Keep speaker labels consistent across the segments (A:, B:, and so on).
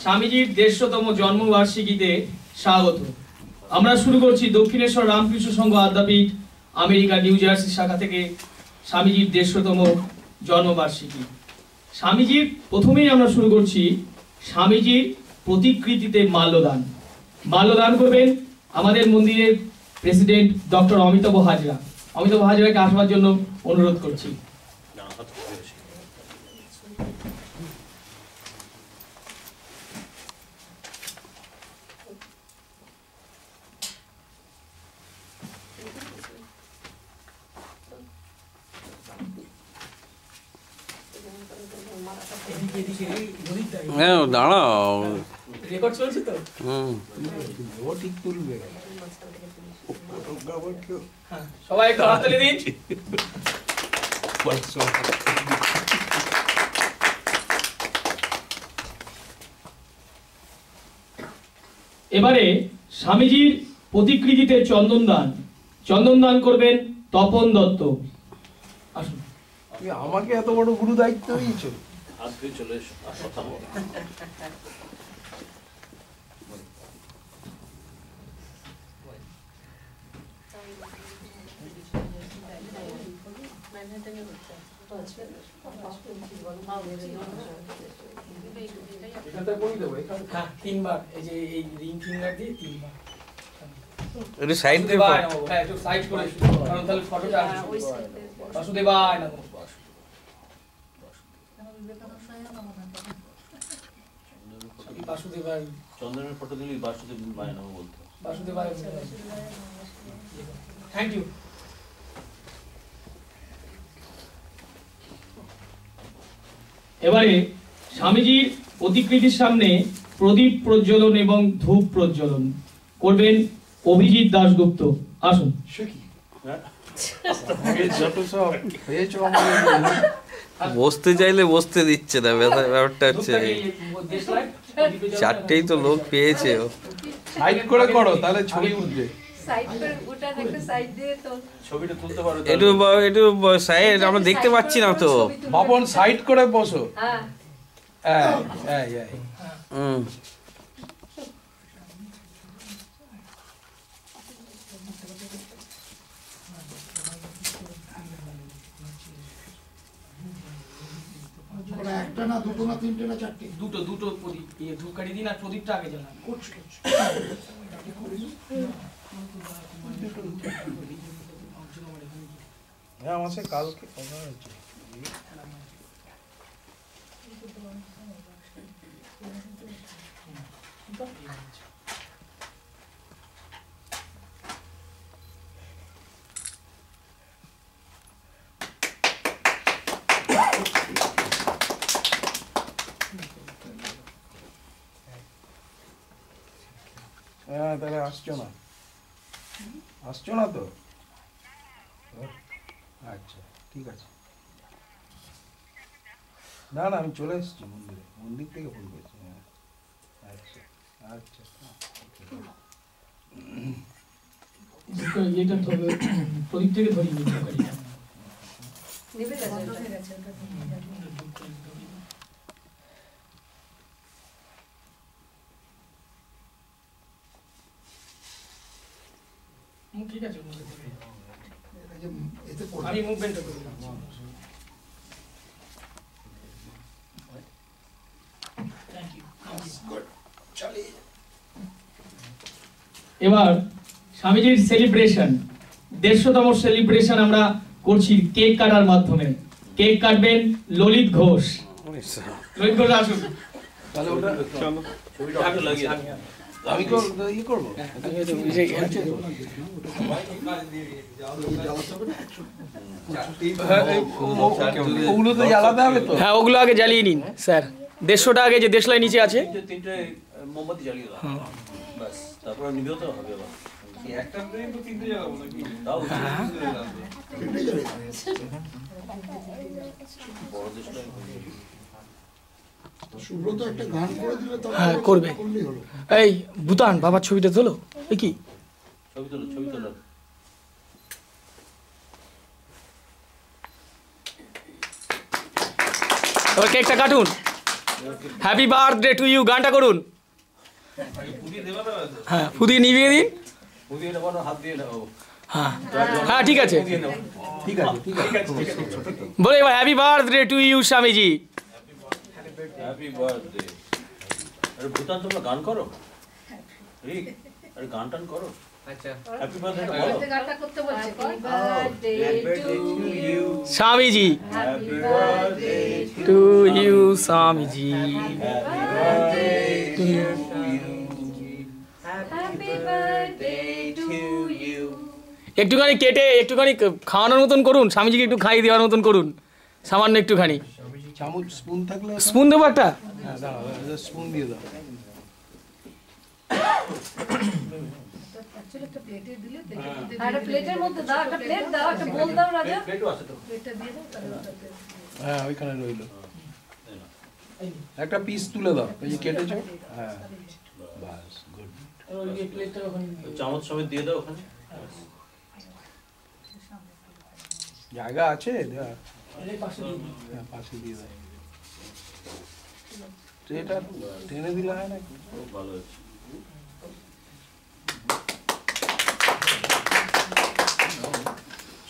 A: স্বামীজির 150তম জন্মবার্ষিকীতে স্বাগত। আমরা শুরু করছি দক্ষিণেশ্বর রামকৃষ্ণ সংঘ আদ্যাপীঠ আমেরিকা নিউ জার্সি শাখা থেকে স্বামীজির 150তম জন্মবার্ষিকী। স্বামীজির প্রথমেই আমরা শুরু করছি স্বামীজির প্রতিকৃতিতে মাল্যদান। মাল্যদান করবেন আমাদের মন্দিরের প্রেসিডেন্ট ডক্টর অমিতাভ হাজরা। অমিতাভ হাজরাকে আসবার জন্য অনুরোধ করছি।
B: হ্যাঁ দাঁড়াও,
A: রেকর্ড চলছে তো। সবাই একটু হাততালি দিন। এবারে স্বামীজির প্রতিকৃতিতে চন্দন দান করবেন তপন দত্ত। আসুন।
C: আমাকে এত বড় গুরু দায়িত্ব দিয়েছো।
B: চলে এসো।
A: তিনবার এই যে এই রিং ফিঙ্গার দিয়ে তিনবার
B: একটু সাইড দিয়ে
A: হ্যাঁ একটু সাইড করে কারণ তাহলে ফটোটা বাসুদেবায় না বাসুদেবায়
D: চন্দনের ফটো দিলি বাসুদেবায় নাম বলতো।
A: বাসুদেবায়। Thank you. এবারে স্বামীজির প্রতিকৃতির সামনে প্রদীপ প্রজ্বলন এবং ধূপ প্রজ্বলন করবেন অভিজিৎ দাশগুপ্ত। আসুন।
B: বসতে চাইলে বসতে দিচ্ছে না, ব্যাপারটা হচ্ছে চারটেই তো লোক পেয়েছে।
C: সাইড করে করো তাহলে ছবি উঠবে।
B: একটু সাইড আমরা দেখতে পাচ্ছি না তো।
C: বাপন সাইড করে বসো।
E: একটা না দুটো না তিনটে না চারটে?
A: দুটো প্রদীপ ধূপকাঠি দিন আর প্রদীপটা আগে জ্বালান।
C: হ্যাঁ আমার সাথে কালকে কথা হয়েছে। হ্যাঁ তাহলে আসছো না তো? আচ্ছা ঠিক আছে। না আমি চলে এসেছি মন্দির থেকে ফোন করেছি। আচ্ছা আচ্ছা
A: প্রদীপ থেকে ধরিয়ে ঠিক আছে। আমি মুভমেন্টটা করে দিচ্ছি। এবার স্বামীজির সেলিব্রেশন 150তম সেলিব্রেশন আমরা করছি কেক কাটার মাধ্যমে। কেক কাটবেন ললিত ঘোষ। আসুন।
C: তাহলে ওটা চলো ছবিটা লাগিয়ে আমি করবো।
A: হ্যাঁ ওগুলো আগে জ্বালিয়ে নিন স্যার। 150টা আগে যে দেশলাই নিচে আছে
D: তিনটে মোমবাতি জ্বালিয়ে দাও বাস, তারপর নিবেও তো হবে। আবার একটা তো তিনটে জ্বালাবো নাকি? দাও তিনটে জ্বালিয়ে বড় দেশলাই
E: সুব্রত একটা গান করে দিলে তো
A: হ্যাঁ করবে। এই ভুটান বাবার ছবিটা তোলো। এই কি
D: ছবি তোলো।
A: এবার কেকটা কাটুন। হ্যাপি বার্থডে টু ইউ গানটা করুন।
D: পুড়িয়ে দেবে না তো?
A: হ্যাঁ ফুদিয়ে নিভিয়ে দিন।
D: পুড়িয়ে নেবো না, হাত দিয়ে নেবো।
A: হ্যাঁ হ্যাঁ ঠিক আছে
D: পুড়িয়ে নেবো।
C: ঠিক আছে ঠিক আছে
A: বলে এবার happy birthday to you Swamiji.
D: Happy birthday. আরে ভূতান তোমরা গান করো? রিক, আরে গান টান করো।
F: আচ্ছা
D: হ্যাপি বার্থডে বলো।
G: গানটা করতে বলছে birthday to you
A: Swamiji
D: happy birthday
A: to you Swamiji.
G: Happy birthday to you.
A: একটুখানি কেটে একটুখানি খাওয়ানোর মতন করুন, স্বামীজিকে একটু খাইয়ে দেওয়ার মতন করুন, সামান্য একটুখানি।
C: চামচ স্পুন থাকলে
A: স্পুন দেবো একটা?
C: হ্যাঁ দাও স্পুন দিয়ে দাও।
G: অ্যাকচুয়ালি একটা প্লেটে দিলে দেখে একটা প্লেটের মধ্যে দাও, একটা প্লেট দাও, একটা বোল দাও রাজা।
D: প্লেটও আছে তো।
G: প্লেটটা দিয়ে দাও তাহলে ওটাতে।
C: হ্যাঁ ওইখানে রইলো। একটা পিস তুলে দাও, এই যে কেটেছো। হ্যাঁ বাস গুড।
D: চামচ সমেত দিয়ে দাও ওখানে।
C: জায়গা আছে দেওয়া? হ্যাঁ পাশে দিয়ে দাও। ট্রেটা টেনে দিলে হয় না?
D: খুব ভালো হয়েছে।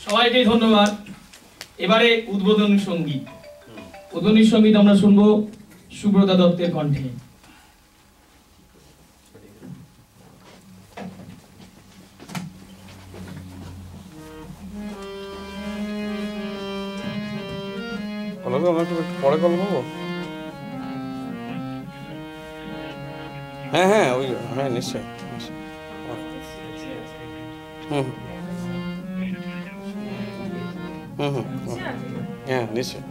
A: সবাইকে ধন্যবাদ। এবারে উদ্বোধনী সঙ্গীত। উদ্বোধনী সঙ্গীত আমরা শুনবো সুব্রতা দত্তের কণ্ঠে।
B: আমরা একটু পরে কল করবো। হ্যাঁ হ্যাঁ ওই হ্যাঁ নিশ্চয়ই। হুম হুম হুম হ্যাঁ নিশ্চয়ই।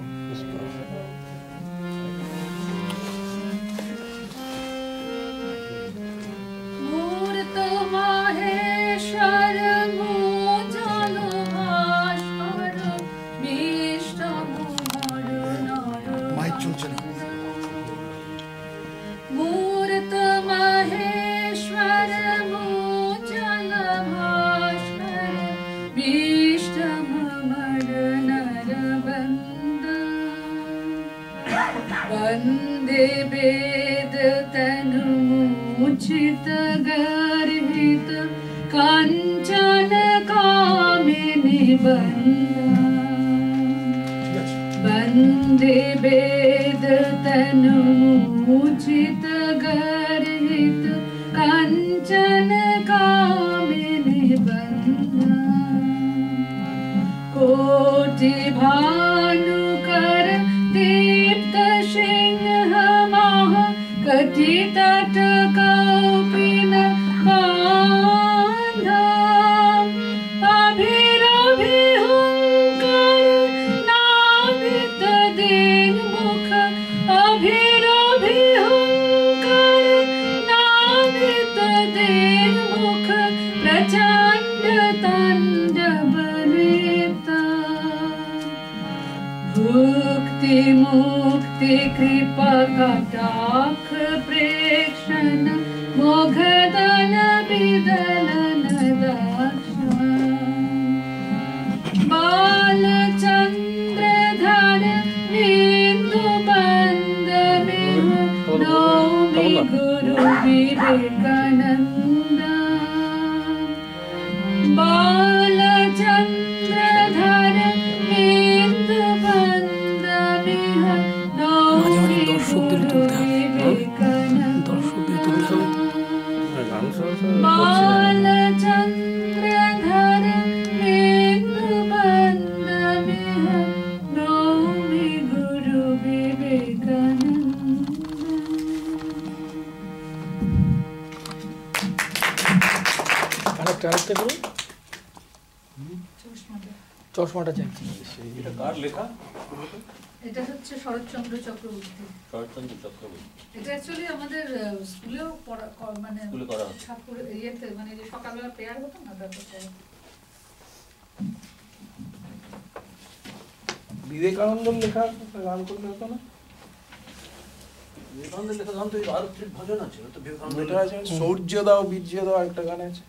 G: মূর্ত মাহেশ্বর মোচল ভাস্কর বিষ্ণু
E: মাইক চলছে না।
G: মূর্ত মাহেশ্বর মোচল ভাস্কর বিষ্ণু নরবন্দ वन्दे वेदतनुमुचित गर्हित काञ्चन कामिनि वन्दे वेदतनुमुचित गर्हित काञ्चन कामिनि कोटि भानुकर दीप्त सिंह मह कटितट कौपिन बान्धव अभिरभिहुङ्कर नाभित दीनमुख अभिरभिहुङ्कर नाभित दीनमुख प्रचण्ड ताण्डव नृत्य भुक्ति मुक्ति कृपा कटाक्ष प्रेक्षण मोघदन विदलन दक्ष बालचन्द्रधर बिन्दु बन्द नौमि गुरु विवेकानन्द बालचन्द्रधर बिन्दु बन्द नौमि गुरु विवेकानन्द बालचन्द्रधर बिन्दु बन्द नौमि गुरु विवेकानन्द।
A: আরেকটা করুন, চশমাটা চাইছি।
D: এটা কার লেখা?
G: এটা হচ্ছে শরৎচন্দ্র চক্রবর্তী।
D: শরৎচন্দ্র চক্রবর্তী।
G: এটা অ্যাকচুয়ালি আমাদের স্কুলেও মানে
D: স্কুলে করা হতো।
G: ঠাকুর ইয়েতে মানে যে সকালবেলা প্রেয়ার হতো না তারপর
C: বিবেকানন্দের লেখা একটা গান করলে হতো না?
D: বিবেকানন্দের লেখা গান তো এই আরত্রিক ভজন আছে, তো বিবেকানন্দ
C: ওটা আছে সূর্য দাও বীর্য দাও একটা গান আছে।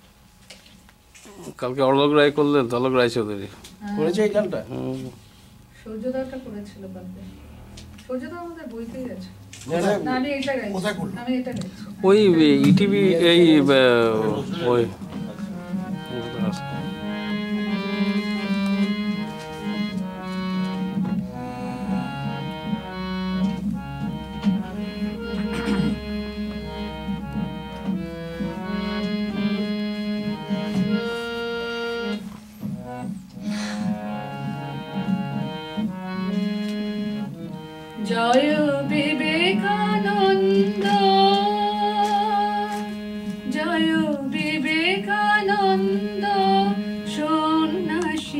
B: কালকে অলোক রায় করলেন তো, অলোক রায় চৌধুরী
C: করেছে এই গানটা?
G: সূর্যোদয়টা করেছিল কালকে। সূর্যোদয় আমাদের বইতেই আছে। না আমি এটা গাইছি
E: কোথায় করলো?
G: আমি এটা গাইছি
B: ওই ইটিভি এই ওই
G: জয় বিবেকানন্দ জয় বিবেকানন্দ সন্ন্যাসীবীর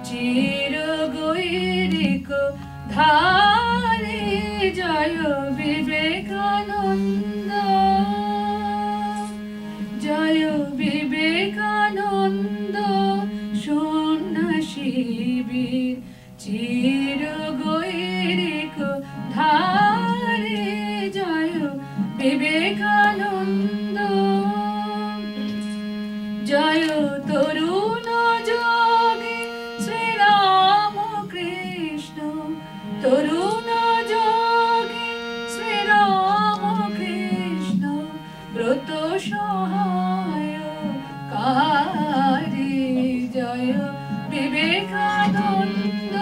G: চির গৈরিক ধারে জয় বিবেকানন্দ জয় বিবেকানন্দ সন্ন্যাসীবীর চির গৈরিক ধারে জয় বিবেকানন্দ জয় তরুণ যোগে শ্রীরাম কৃষ্ণ তরুণ যোগে শ্রীরাম কৃষ্ণ ব্রত সহায় কারি জয় বিবেকানন্দ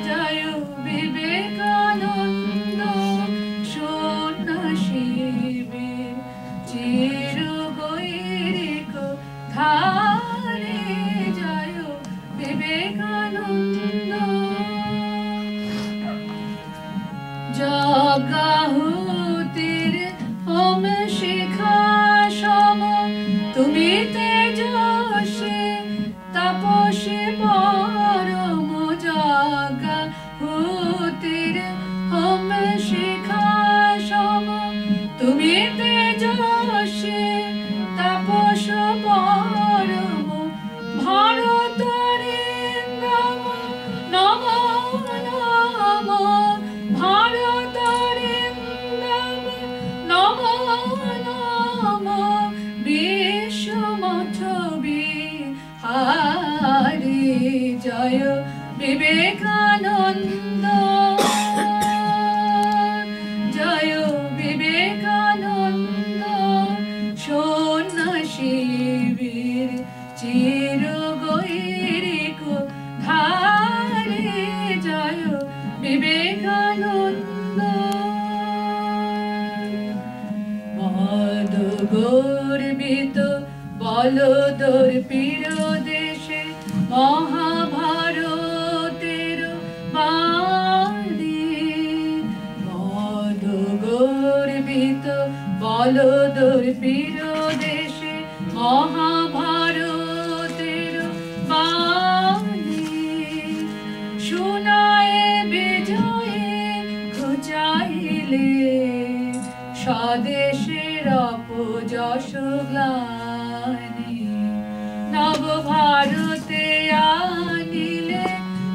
G: জয় বিবেকানন্দ সন্ন্যাসীবীর চির গৈরিক ধারে জয় বিবেকানন্দ জগাহুতির হোম শিখা সম তুমি তেজস্বী তাপসী পরম জগাহুতির হোম শিখা সম তুমি তেজস্বী তাপস পরম ভারতরিন্দম নম নম ভারতরিন্দম নম নম বিশ্বমথবি হারি জয় বিবেকানন্দ জয় বিবেকানন্দ সন্ন্যাসীবীর চির গৈরিক ধারে জয় বিবেকানন্দ মদ গর্বিত বলদর পীর দেশে মহাভারতের বাণী মদ গর্বিত বলদর পীর দেশে মহাভারতের বাণী শুনায় বিজয়ে ঘুচাইলে স্বদেশের অপযশ গ্লানি নব ভারতে আনিলে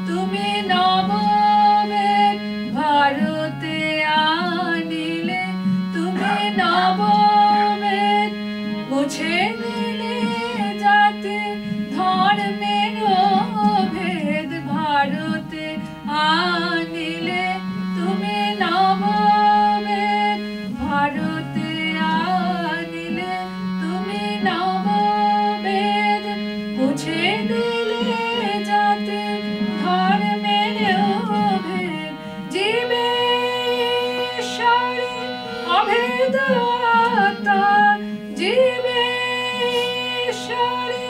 G: তুমি নবমের ভারতে আনিলে তুমি নবমের মুছে দিলে যাতে ধর্মের ভেদ ভারতে আনিলে তুমি নবমের ভারতে আনিলে তুমি নবমের মুছে দিলে যাতে ধর্মের ভেদ জীবেশ্বরে অভেদ আত্মা জীবেশ্বরে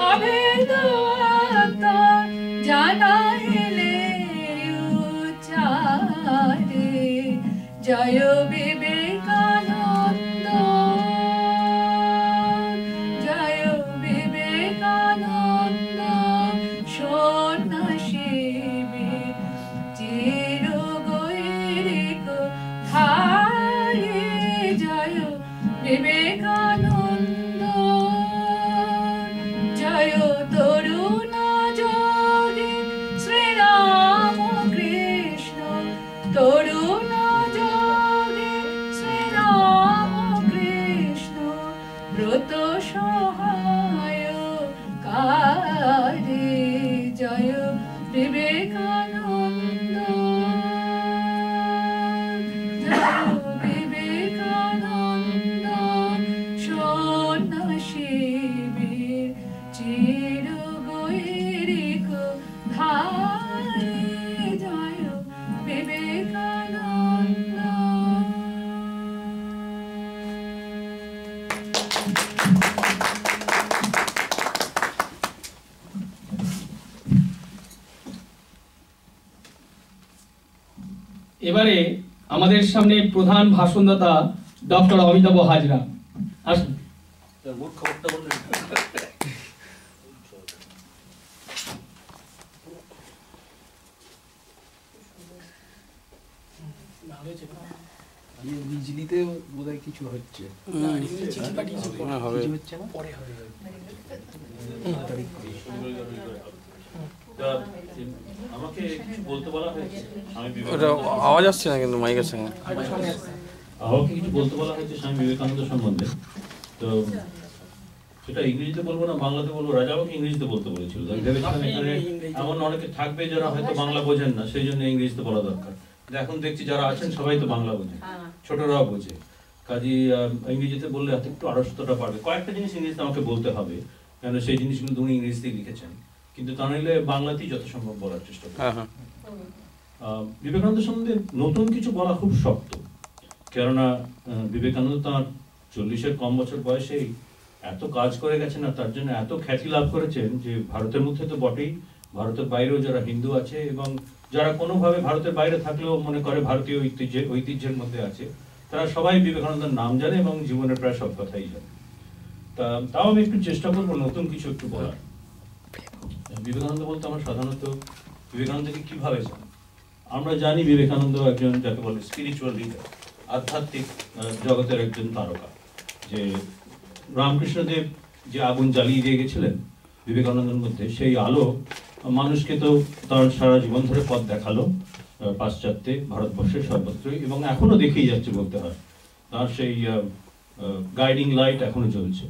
G: অভেদ আত্মা জানাইলে উচ্চারে জয় বিবেকানন্দ জয় বিবেকানন্দ সন্ন্যাসীবীর চির গৈরিক ধারে জয় বিবেকানন্দ জয় তরুণ যোগে শ্রীরাম কৃষ্ণ তরুণ যোগে
A: এবারে আমাদের সামনে প্রধান ভাষণদাতা ডক্টর অমিতাভ হাজরা আসুন।
D: তার মূল খবরটা বললেন।
C: বিজলিতে বোধহয় কিছু হচ্ছে কিছু হচ্ছে না
D: তা, আমাকে কিছু বলতে বলা হয়েছে স্বামী
B: ওটা
D: বিবেকানন্দ
B: আওয়াজ আসছে না কিন্তু মাইকের সঙ্গে।
D: আমাকে কিছু বলতে বলা হয়েছে স্বামী বিবেকানন্দ সম্বন্ধে। তো সেটা ইংরেজিতে বলবো না বাংলাতে বলবো। রাজা আমাকে ইংরেজিতে বলতে বলেছিল। আমি ভেবেছিলাম এখানে এমন অনেকে থাকবে যারা হয়তো বাংলা বোঝেন না, সেই জন্য ইংরেজিতে বলা দরকার। কিন্তু এখন দেখছি যারা আছেন সবাই তো বাংলা বোঝে, ছোটরাও বোঝে। কাজী ইংরেজিতে বললে একটু আড়ষ্টতা পারবে। কয়েকটা জিনিস ইংরেজিতে আমাকে বলতে হবে, কেন সেই জিনিসগুলো উনি ইংরেজিতেই লিখেছেন, কিন্তু তা নইলে বাংলাতেই যত সম্ভব বলার চেষ্টা করি। বিবেকানন্দ সম্বন্ধে নতুন কিছু বলা খুব শক্ত, কেননা বিবেকানন্দ তাঁর 40-এর কম বছর বয়সেই এত কাজ করে গেছেন আর তার জন্য এত খ্যাতি লাভ করেছেন যে ভারতের মধ্যে তো বটেই, ভারতের বাইরেও যারা হিন্দু আছে এবং যারা কোনোভাবে ভারতের বাইরে থাকলেও মনে করে ভারতীয় ঐতিহ্যের মধ্যে আছে, তারা সবাই বিবেকানন্দের নাম জানে এবং জীবনের প্রায় সব কথাই জানে। তাও আমি একটু চেষ্টা করবো নতুন কিছু একটু বলার। বিবেকানন্দ বলতে আমরা সাধারণত বিবেকানন্দকে কিভাবে জানি? আমরা জানি বিবেকানন্দ একজন যাকে বলে স্পিরিচুয়াল লিডার, আধ্যাত্মিক জগতের একজন তারকা। যে রামকৃষ্ণদেব যে আগুন জ্বালিয়ে দিয়ে গেছিলেন বিবেকানন্দের মধ্যে, সেই আলো মানুষকে তো তার সারা জীবন ধরে পথ দেখালো পাশ্চাত্যে, ভারতবর্ষের সর্বত্রই, এবং এখনো দেখেই যাচ্ছে বলতে হয়। তার সেই গাইডিং লাইট এখনো জ্বলছে।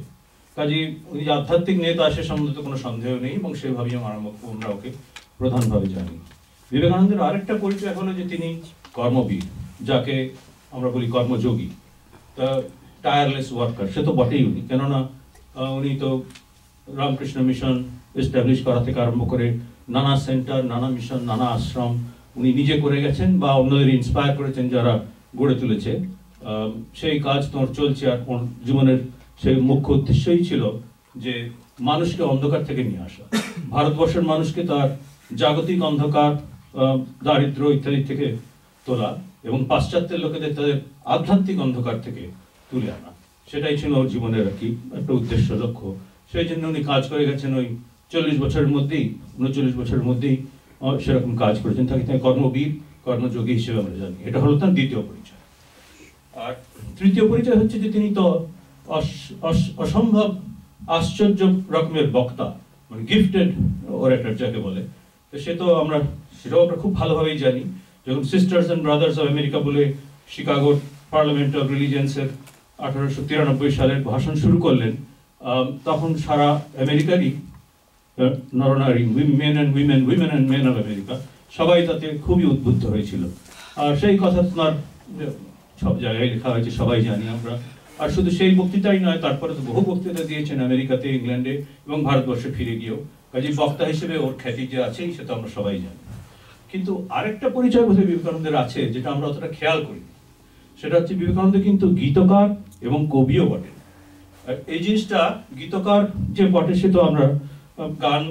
D: কাজে উনি আধ্যাত্মিক নেতা, সে সম্বন্ধে কোনো সন্দেহ নেই এবং সেভাবেই আমরা ওকে প্রধানভাবে জানি। বিবেকানন্দের আরেকটা পরিচয় হলো যে তিনি কর্মবীর, যাকে আমরা বলি কর্মযোগী। তা টায়ারলেস ওয়ার্কার সে তো বটেই উনি, কেননা উনি তো রামকৃষ্ণ মিশন এস্টাবলিশ করা থেকে আরম্ভ করে নানা সেন্টার, নানা মিশন, নানা আশ্রম উনি নিজে করে গেছেন বা অন্যদের ইন্সপায়ার করেছেন যারা গড়ে তুলেছে। সেই কাজ তোমার চলছে। আর জীবনের সেই মুখ্য উদ্দেশ্যই ছিল যে মানুষকে অন্ধকার থেকে নিয়ে আসা, ভারতবর্ষের মানুষকে তার জাগতিক অন্ধকার, দারিদ্র্য ইত্যাদি থেকে তোলা এবং পাশ্চাত্যের লোকেদের তাদের আধ্যাত্মিক অন্ধকার থেকে তুলে আনা। সেটাই ছিল ওর জীবনের আর কি একটা উদ্দেশ্য, লক্ষ্য। সেই জন্য উনি কাজ করে গেছেন ওই 40 বছরের মধ্যেই, 39 বছরের মধ্যেই সেরকম কাজ করেছেন। তাকে তাই কর্মবীর, কর্মযোগী হিসেবে আমরা জানি। এটা হলো তার দ্বিতীয় পরিচয়। আর তৃতীয় পরিচয় হচ্ছে যে তিনি তো অসম্ভব আশ্চর্য রকমের বক্তা, মানে গিফটেড ওরেটর যাকে বলে। তো সেটাও আমরা খুব ভালোভাবেই জানি। যখন sisters and brothers of America বলে শিকাগোর পার্লামেন্ট অফ রিলিজিয়ন্সের 1893 সালের ভাষণ শুরু করলেন, তখন সারা আমেরিকারই নরনারী, men and men of America, সবাই তাতে খুবই উদ্বুদ্ধ হয়েছিল। আর সেই কথা তোমার সব জায়গায় লেখা হয়েছে, সবাই জানি আমরা। আর শুধু সেই বক্তৃতাই নয়, তারপরে তো বহু বক্তৃতা দিয়েছেন আমেরিকাতে, ইংল্যান্ডে এবং ভারতবর্ষে ফিরে গিয়েও। কাজে বক্তা হিসেবে ওর খ্যাতি যে আছেই সেটা আমরা সবাই জানি। কিন্তু আরেকটা পরিচয় বোধহয় বিবেকানন্দের আছে যেটা আমরা অতটা খেয়াল করি, সেটা হচ্ছে বিবেকানন্দ কিন্তু গীতকার এবং কবিও বটে। এই জিনিসটা, গীতকার যে বটে সে তো আমরা গান,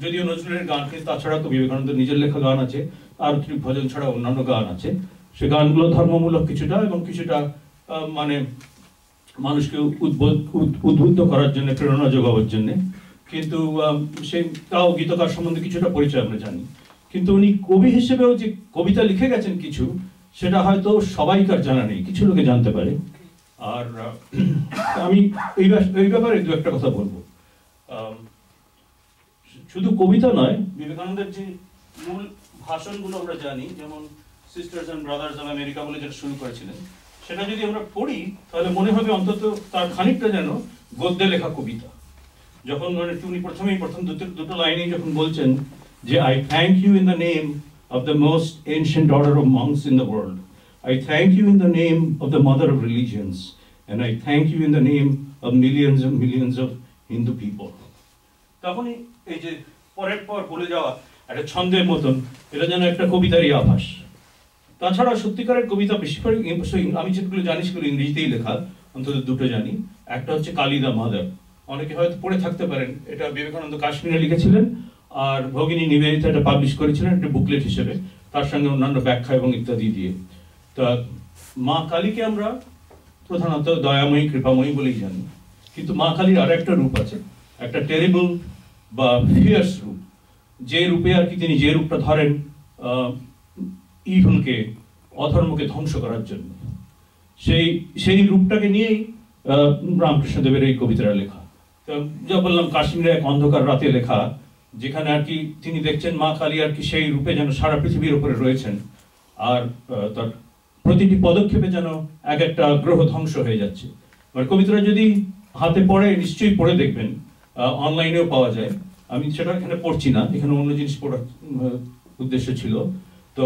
D: যদিও নজরুলের গান, কিন্তু তাছাড়া তো বিবেকানন্দ নিজের লেখা গান আছে, আর ভজন ছাড়া অন্যান্য গান আছে। সে গানগুলো ধর্মমূলক কিছুটা এবং কিছুটা মানে মানুষকে উদ্বুদ্ধ করার জন্য, প্রেরণা যোগাবার জন্য। কিন্তু সেই তাও গীতকার সম্বন্ধে কিছুটা পরিচয় আমরা জানি। কিন্তু উনি কবি হিসেবেও যে কবিতা লিখে গেছেন কিছু, সেটা হয়তো সবাইকার জানা নেই, কিছু লোকে জানতে পারে। আর আমি এই ব্যাপারে দু একটা কথা বলবো। শুধু কবিতা নয়, বিবেকানন্দের যে মূল ভাষণগুলো আমরা জানি, যেমন sisters and brothers of America বলে যেটা শুরু করেছিলেন, সেটা যদি আমরা পড়ি তাহলে মনে হবে অন্তত তার খানিকটা যেন গদ্যে লেখা কবিতা। যখন মানে উনি প্রথম দুটো লাইনেই যখন বলছেন যে I thank you in the name of the most ancient order of monks in the world. I thank you in the name of the mother of religions. And I thank you in the name of millions and millions of Hindu people. তখনই এই যে পরের পর বলে যাওয়া একটা ছন্দের মতন, এটা যেন একটা কবিতারই আভাস। তাছাড়া সত্যিকারের কবিতা বেশিরভাগ আমি যেগুলো জানি সেগুলো ইংরেজিতেই লেখা, অন্তত দুটো জানি। একটা হচ্ছে কালী দ্য মাদার, অনেকে হয়তো পড়ে থাকতে পারেন, এটা বিবেকানন্দ কাশ্মীরে লিখেছিলেন, আর ভগিনী নিবেদিতা এটা পাবলিশ করেছিলেন একটা বুকলেট হিসেবে, তার সঙ্গে অন্যান্য ব্যাখ্যা এবং ইত্যাদি দিয়ে। তা মা কালীকে আমরা প্রধানত দয়াময়ী কৃপাময়ী বলেই জানি, কিন্তু মা কালীর আর একটা রূপ আছে, একটা টেরিবল বা ফিয়ার্স রূপ, যে রূপে আর কি তিনি যে রূপটা ধরেন ইভনকে, অধর্মকে ধ্বংস করার জন্য, সেই রূপটাকে নিয়েই রামকৃষ্ণদেবের এই কবিতাটা লেখা। যা বললাম, কাশ্মীরে এক অন্ধকার রাতে লেখা, যেখানে আর কি তিনি দেখছেন মা কালী আর কি সেই রূপে যেন সারা পৃথিবীর উপরে রয়েছেন, আর তার প্রতিটি পদক্ষেপে যেন এক একটা গ্রহ ধ্বংস হয়ে যাচ্ছে। আর কবিতাটা যদি হাতে পড়ে, নিশ্চয়ই পড়ে দেখবেন, অনলাইনেও পাওয়া যায়। আমি সেটা এখানে পড়ছি না, এখানে অন্য জিনিস পড়ার উদ্দেশ্য ছিল। তো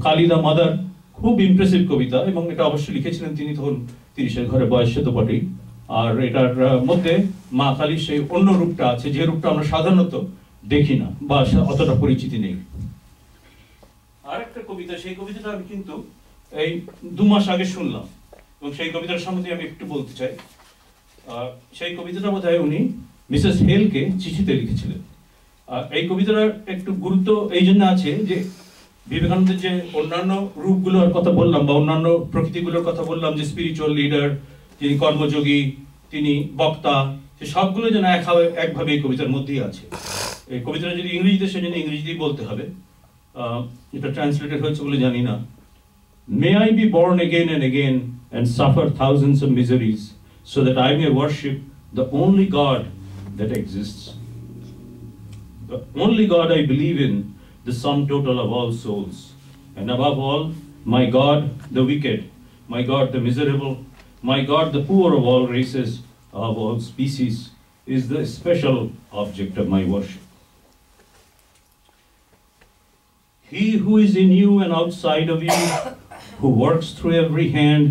D: কালী দ্য মাদার খুব ইমপ্রেসিভ কবিতা, এবং এটা অবশ্যই লিখেছিলেন তিনি তখন 30-এর ঘরে বয়সে তো বটেই। আর এটার মধ্যে মা কালীর সেই অন্য রূপটা আছে, যে রূপটা আমরা সাধারণত দেখি না বা অতটা পরিচিতি নেই। আর একটা কবিতা, সেই কবিতাটা আমি কিন্তু এই 2 মাস আগে শুনলাম, এবং সেই কবিতার সম্বন্ধে আমি একটু বলতে চাই। সেই কবিতাটা বোধহয় উনি মিসেস হেলকে চিঠিতে লিখেছিলেন। এই কবিতাটার একটু গুরুত্ব এই জন্য আছে যে বিবেকানন্দের যে অন্যান্য রূপগুলোর কথা বললাম বা অন্যান্য প্রকৃতিগুলোর কথা বললাম, যে স্পিরিচুয়াল লিডার, তিনি কর্মযোগী, তিনি বক্তা, সে সবগুলো যেন একভাবে এই কবিতার মধ্যেই আছে। এই কবিতাটা যদি ইংরেজিতে, সেজন্য ইংরেজিতেই বলতে হবে, এটা ট্রান্সলেটেড হয়েছে বলে জানি না। May I be born again and again and suffer thousands of miseries, so that I may worship the only God that exists. The only God I believe in, the sum total of all souls. And above all, my God, the wicked, my God, the miserable, my God, the poor of all races, of all species, is the special object of my worship. He who is in you and outside of you, who works through every hand,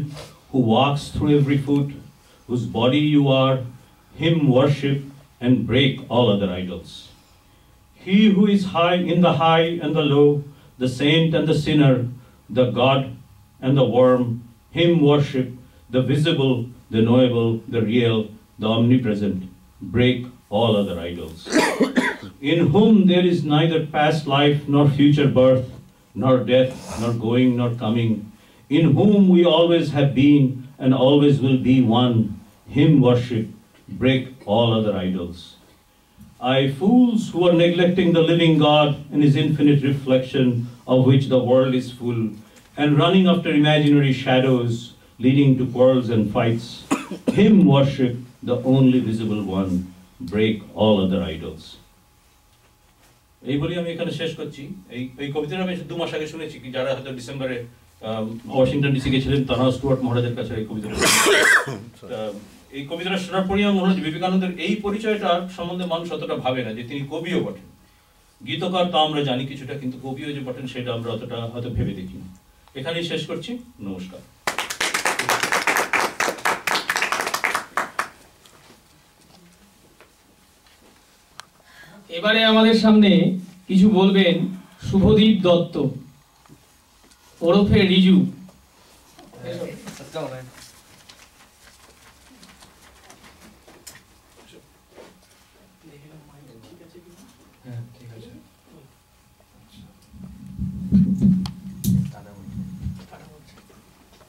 D: who walks through every foot, whose body you are, him worship and break all other idols. He who is high in the high and the low, the saint and the sinner, the God and the worm, him worship, the visible, the knowable, the real, the omnipresent, break all other idols. In whom there is neither past life nor future birth, nor death, nor going, nor coming, in whom we always have been and always will be one, him worship, break all other idols. I fools who are neglecting the living God and his infinite reflection, of which the world is full, and running after imaginary shadows, leading to quarrels and fights, him worship, the only visible one, break all other idols. এই বলি আমি এখানে শেষ করছি। এই কবিতাটা আমি 2 মাস আগে শুনেছি, কি যারা হয়তো ডিসেম্বরে ওয়াশিংটন ডিসি গেছিলেন, তারা স্টুয়ার্ট মহারাজের কাছে এই কবিতাটা এই কবিতাটা শোনার পরই আমার মনে হচ্ছে বিবেকানন্দের এই পরিচয়টা সম্বন্ধে মানুষ অতটা ভাবে না, যে তিনি কবিও বটেন। গীতকার তা আমরা জানি কিছুটা, কিন্তু কবিও যে বটেন সেটা আমরা অতটা হয়তো ভেবে দেখি না। এখানেই শেষ করছি, নমস্কার।
A: এবারে আমাদের সামনে কিছু বলবেন শুভদীপ দত্ত ওরফে রিজু।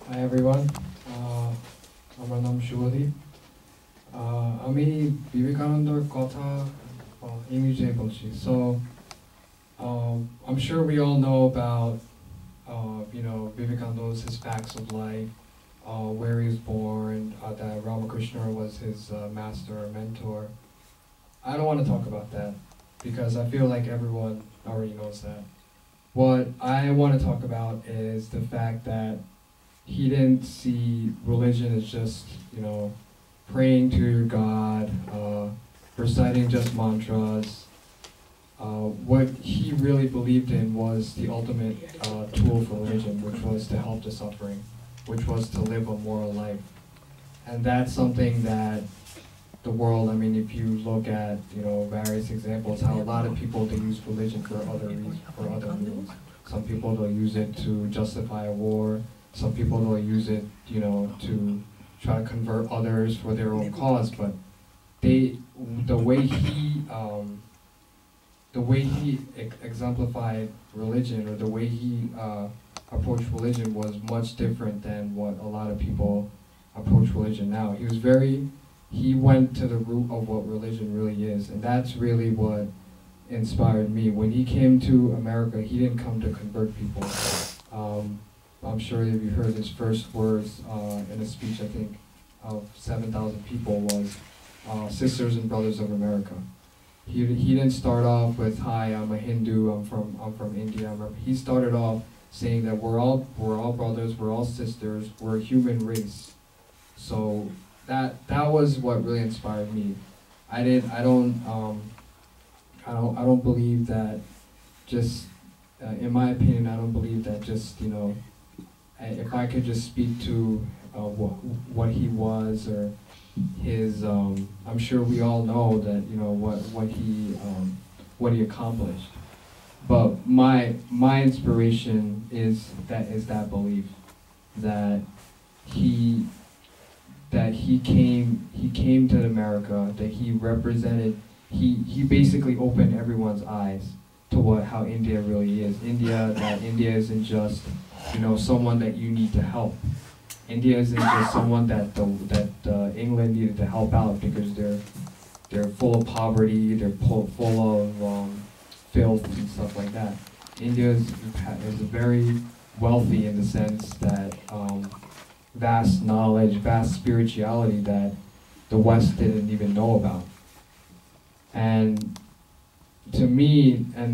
F: Hi everyone, আমার নাম শুভদীপ। আমি বিবেকানন্দর কথা ইংরেজিতে বলছি। So I'm sure we all know about Vivekananda's his facts of life, where he was born, that Ramakrishna was his master or mentor. I don't want to talk about that because I feel like everyone already knows that. What I want to talk about is the fact that he didn't see religion as just, praying to your God, reciting just mantras. What he really believed in was the ultimate tool for religion, which was to help the suffering, which was to live a moral life. And that's something that the world, if you look at, various examples, how a lot of people, they use religion for other reasons. Some people they'll use it to justify a war. Some people they'll use it, you know, to try to convert others for their own cause. But the way he exemplified religion, or the way he approached religion, was much different than what a lot of people approach religion now. He went to the root of what religion really is, and that's really what inspired me. When he came to America, he didn't come to convert people. I'm sure if you heard his first words in a speech, I think, of 7,000 people was, "Sisters and Brothers of America." He didn't start off with, "Hi, I'm a Hindu. I'm from India." He started off saying that we're all brothers, we're all sisters, we're a human race. So that was what really inspired me. I don't believe that just in my opinion, I don't believe that just, you know, if I could just speak to what he was, or his I'm sure we all know that, you know, what he accomplished. But my inspiration is that belief that he came to America, that he represented, he basically opened everyone's eyes to how India really is. That India isn't just, you know, someone that you need to help. India isn't just someone that England needed to help out because they're full of poverty, they're full of filth and stuff like that. India is very wealthy in the sense that vast knowledge, vast spirituality that the West didn't even know about. And to me, and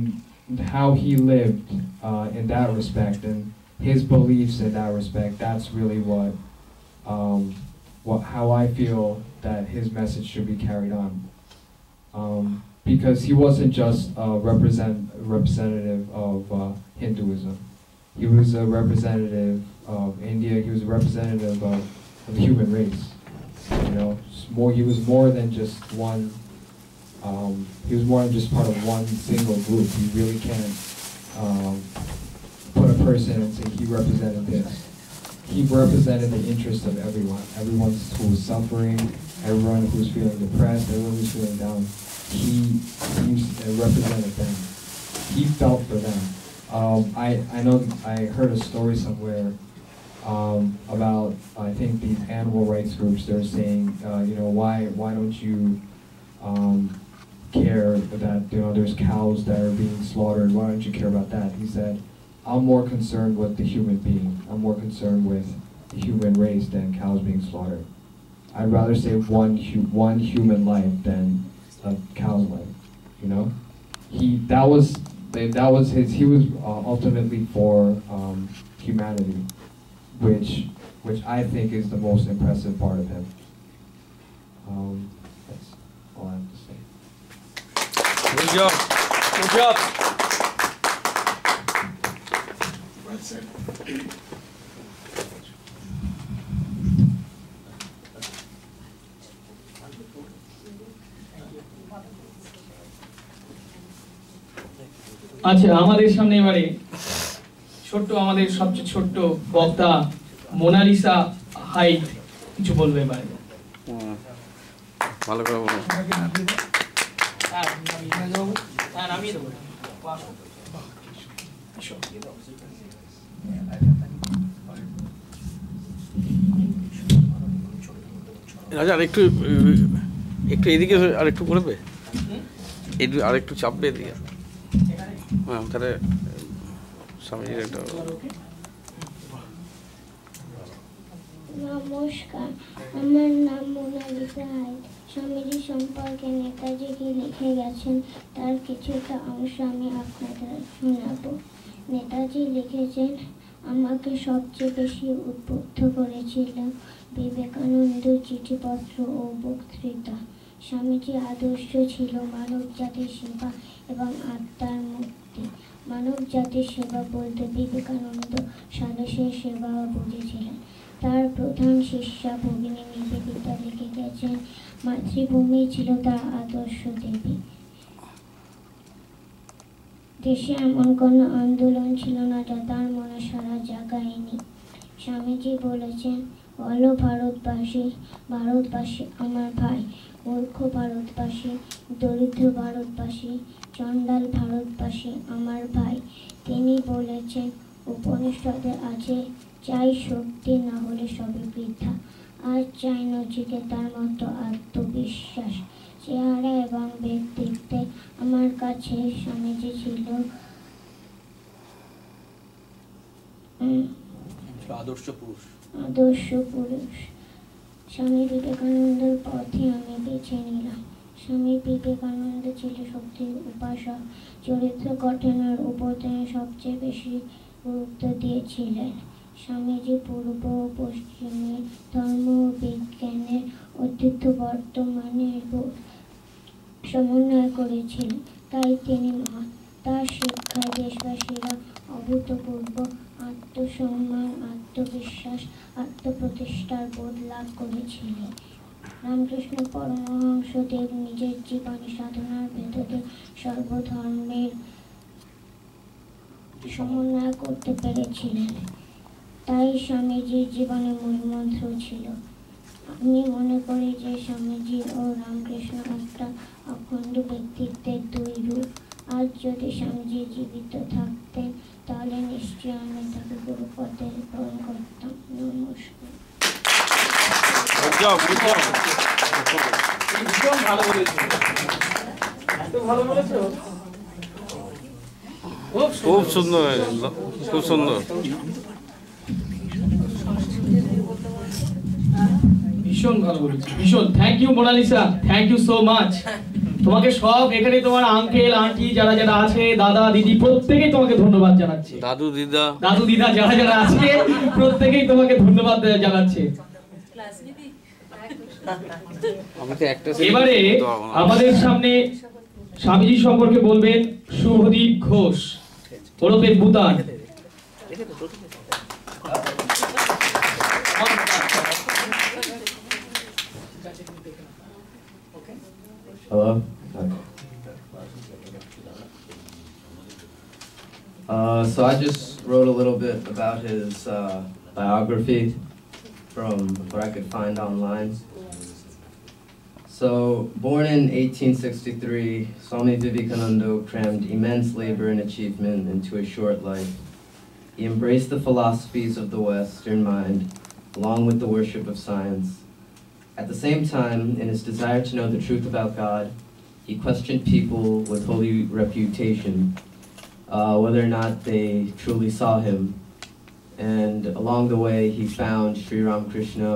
F: how he lived in that respect, and his beliefs in that respect, that's really how I feel that his message should be carried on. Because he wasn't just a representative of Hinduism. He was a representative of India. He was a representative of the human race. You know, he was more than just one. He was more than just part of one single group. You really can't put a person and say he represented this. He represented the interest of everyone. Everyone who was suffering, everyone who was feeling depressed, everyone who was feeling down. He represented them. He felt for them. I know I heard a story somewhere about, I think, these animal rights groups. They're saying, you know, why don't you care that, you know, there's cows that are being slaughtered? Why don't you care about that? He said, I'm more concerned with the human being. I'm more concerned with the human race than cows being slaughtered. I'd rather save one human life than a cow's life. You know, that was his. He was ultimately for humanity, which I think is the most impressive part of him. That's all I have to say.
B: Good job. Good job.
E: That's it.
A: আচ্ছা, আমাদের সামনে এবারে আমাদের সবচেয়ে ছোট্ট বক্তা Mona Lisa height কিছু বলবে এবারে।
B: ভালো করে বলো। রাজা আরেকটু এদিকে আরেকটু করবে, আরেকটু চাপবে এদিকে। হ্যাঁ, তাহলে স্বামীজির একটা।
H: নমস্কার, আমার নাম মোনালিসা হাইট। স্বামীজি সম্পর্কে নেতাজি কি লিখে গেছেন তার কিছুটা অংশ আমি আপনাদের শোনাব। নেতাজি লিখেছেন, আমাকে সবচেয়ে বেশি উদ্বুদ্ধ করেছিল বিবেকানন্দ চিঠিপত্র ও বক্তৃতা। স্বামীজি আদর্শ ছিল মানব জাতির সেবা এবং আত্মার মুক্তি। মানব জাতির সেবা বলতে বিবেকানন্দ স্বদেশের সেবা বুঝেছিলেন। তার প্রধান শিষ্যা ভগিনী নিবেদিতা লিখে গেছেন, মাতৃভূমি ছিল তার আদর্শ দেবী। দেশে এমন কোনো আন্দোলন ছিল না যা তার মনে সারা জাগায়নি। স্বামীজি বলেছেন, বলো ভারতবাসী, ভারতবাসী আমার ভাই, মূর্খ ভারতবাসী, দরিদ্র ভারতবাসী, চণ্ডাল ভারতবাসী আমার ভাই। তিনি বলেছেন, উপনিষদে আছে, চাই শক্তি, না হলে সবই বৃথা। আর চাই নচিকেতার মতো আত্মবিশ্বাস। চেহারা এবং ব্যক্তিত্বে আমার কাছে স্বামীজি ছিল
C: আদর্শ পুরুষ।
H: আদর্শ পুরুষ। স্বামী বিবেকানন্দের পথে আমি বেছে নিলাম। স্বামী বিবেকানন্দ ছিল শক্তির উপাসক। চরিত্র গঠনের উপর তিনি সবচেয়ে বেশি গুরুত্ব দিয়েছিলেন। স্বামীজি পূর্ব ও পশ্চিমে ধর্ম ও বিজ্ঞানের অতীত বর্তমানের সমন্বয় করেছিলেন। তাই তিনি মহান। তার শিক্ষায় দেশবাসীরা অভূতপূর্ব আত্মসম্মান, আত্মবিশ্বাস, আত্মপ্রতিষ্ঠার বোধ লাভ করেছিলেন। রামকৃষ্ণ পরমহংসদেব নিজের জীবনে সাধনার ভেতরে সর্বধর্মের সমন্বয় করতে পেরেছিলেন। তাই স্বামীজির জীবনে মূলমন্ত্র ছিল। আমি মনে করি যে স্বামীজি ও রামকৃষ্ণ একটা অখণ্ড ব্যক্তিত্বের দুই রূপ। আজ যদি স্বামীজি জীবিত থাকতেন তাহলে নিশ্চয়ই আমি তাকে গুরুপদে গ্রহণ করতাম। নমস্কার।
A: ভীষণ ভালো বলেছো, এত ভালো বলেছো,
B: খুব সুন্দর হয়ে গেল, খুব সুন্দর।
A: ভীষণ ভালো বলেছো, ভীষণ। Thank you Monalisa, thank you so much. তোমাকে সব এখানে তোমার আঙ্কেল আন্টি যারা যারা আছে, দাদা দিদি, প্রত্যেকেই তোমাকে ধন্যবাদ জানাচ্ছে।
B: দাদু দিদা
A: যারা যারা আছে প্রত্যেকেই তোমাকে ধন্যবাদ জানাচ্ছে।
B: আমি তো একটা
A: এবারে আমাদের সামনে স্বামীজি সম্পর্কে বলবেন শুভদীপ ঘোষ ওরফে Bhutan.
I: Hello. So I just wrote a little bit about his biography from what I could find online. So, born in 1863, Swami Vivekananda crammed immense labor and achievement into a short life. He embraced the philosophies of the Western mind, along with the worship of science. At the same time, in his desire to know the truth about God, he questioned people with holy reputation, whether or not they truly saw him. And along the way, he found Sri Ramakrishna,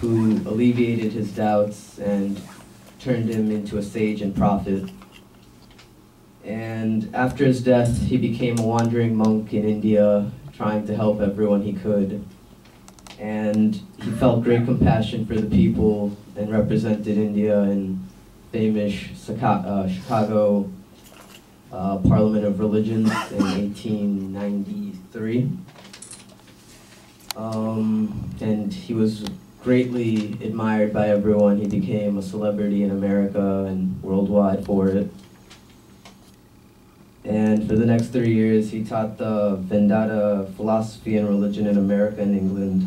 I: who alleviated his doubts and turned him into a sage and prophet. And after his death, he became a wandering monk in India, trying to help everyone he could. And he felt great compassion for the people and represented India in famous Chicago Parliament of Religions in 1893. And he was greatly admired by everyone. He became a celebrity in America and worldwide for it. And for the next 3 years, he taught the Vedanta philosophy and religion in America and England,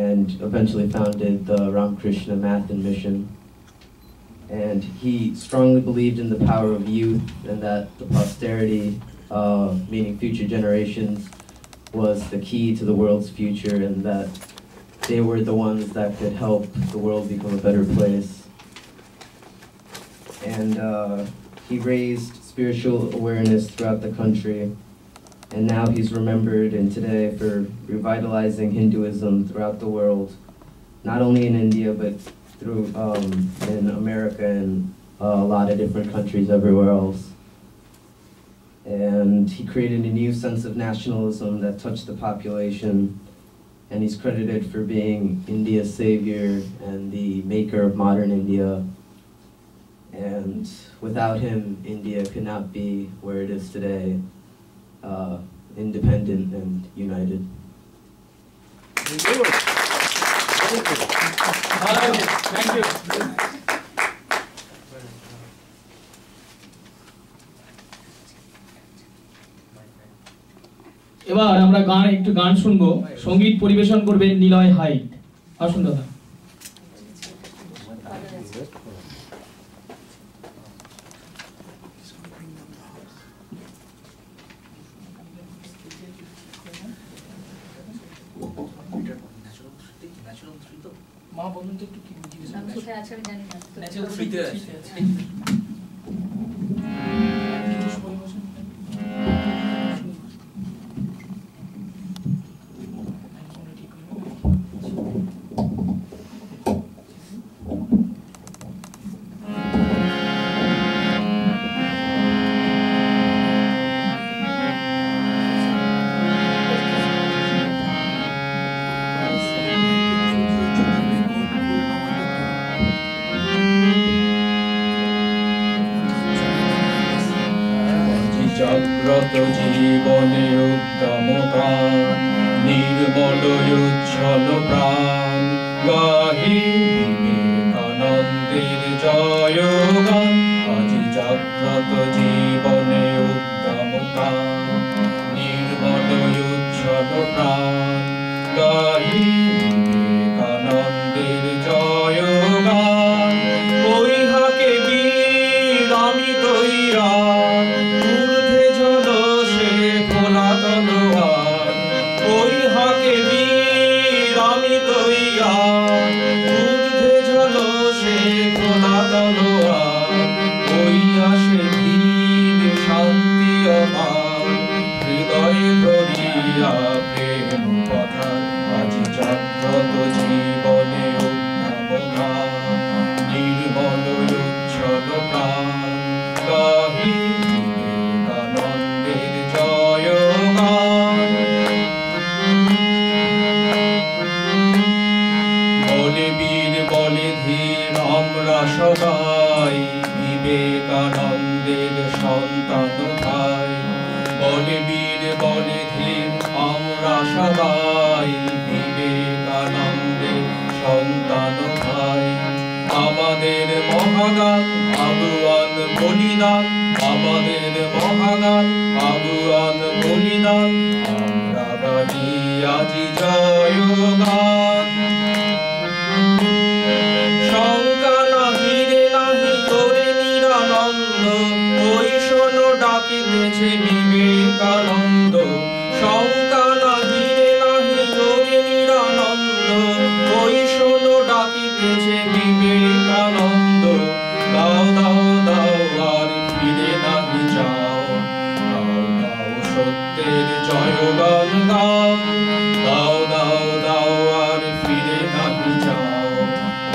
I: and eventually founded the Ramakrishna Math and Mission. And he strongly believed in the power of youth, and that the posterity, meaning future generations, was the key to the world's future, and that they were the ones that could help the world become a better place. And he raised spiritual awareness throughout the country, and now he's remembered in today for revitalizing Hinduism throughout the world, not only in India, but through in America and a lot of different countries everywhere else. And he created a new sense of nationalism that touched the population, and he's credited for being India's savior and the maker of modern India. And without him, India could not be where it is today, independent and united.
A: Thank you. এবার আমরা একটু গান শুনবো। সঙ্গীত পরিবেশন করবেন Niloy height. আসুন দাদা। মা বলুন তো একটু কি
G: কোথায় আছে আমি জানি না।
A: ন্যাচারাল ফ্রিতে আছে।
J: জাগ্রত জীবনে উদ্যমতা নির্মল উচ্ছল প্রাণ গাহি বিবেকানন্দের জয়গান। আজি জাগ্রত জীবনে উদ্যমতা নির্মল উচ্ছল প্রাণ গাহি বিবেকানন্দের জয়গান। ওই হাকে বীর আমি তৈয়ার ঊর্ধ্বে জলসে খোলা তলোয়ার। ওই হাকে বীর আমি তৈয়ার ঊর্ধ্বে জলসে খোলা তলোয়ার। ওই আসে ধীর শান্তি আমার হৃদয়ে ধরিয়া প্রেম কথা। আজি জাগ্রত জীবনে উদ্যমতা নির্মল উচ্ছল প্রাণ গাহি বিবেকানন্দের জয়গান। বলে বীর বলে ধীর আমরা সবাই বিবেকানন্দের সন্তান ভাই। বলে বীর বলে ধীর আমরা সবাই বিবেকানন্দের সন্তান ভাই। আমাদের মহাগান আগুয়ান বলিদান, আমাদের মহাগান আগুয়ান বলিদান। আমরা গাহি আজি জয়গান। শঙ্কা নাহি রে নাহি তোরে নিরানন্দ, ওই শোনো ডাকিতেছে বিবেকানন্দ। শঙ্কা নাহি রে নাহি তোরে নিরানন্দ, ওই শোনো ডাকিতেছে বিবেকানন্দ। দাও দাও দাও আর ফিরে নাহি যাও, দাও দাও সত্যের জয়গান গাও। দাও দাও দাও আর ফিরে নাহি যাও,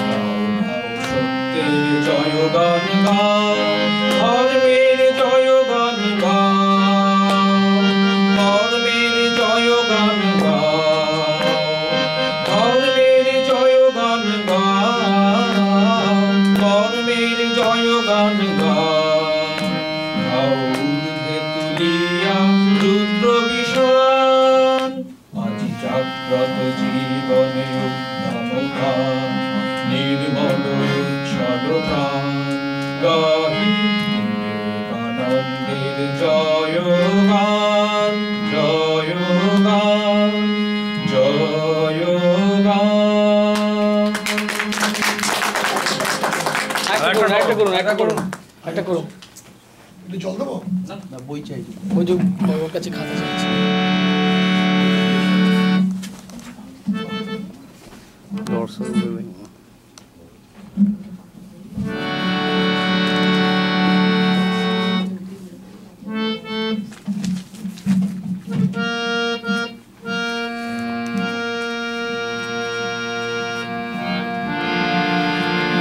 J: দাও দাও সত্যের জয়গান গাও। ধর্মের জয়গান গাও, ধর্মের জয়গান গাও, ধর্মের জয়গান গাও, ধর্মের জয়গান গাও। ঊর্ধ্বে তুলিয়া রুদ্র বিষাণ, আজি জাগ্রত জীবনে উদ্যমতা নির্মল উচ্ছল প্রাণ গাহি বিবেকানন্দের জয়গান। জয়গান জয়গান।
A: একটা করুন।
E: একটু জল দেবো?
C: না বই চাই।
A: ওই যে ওর কাছে খাতা চাইছে।
B: দর্শক দেবে।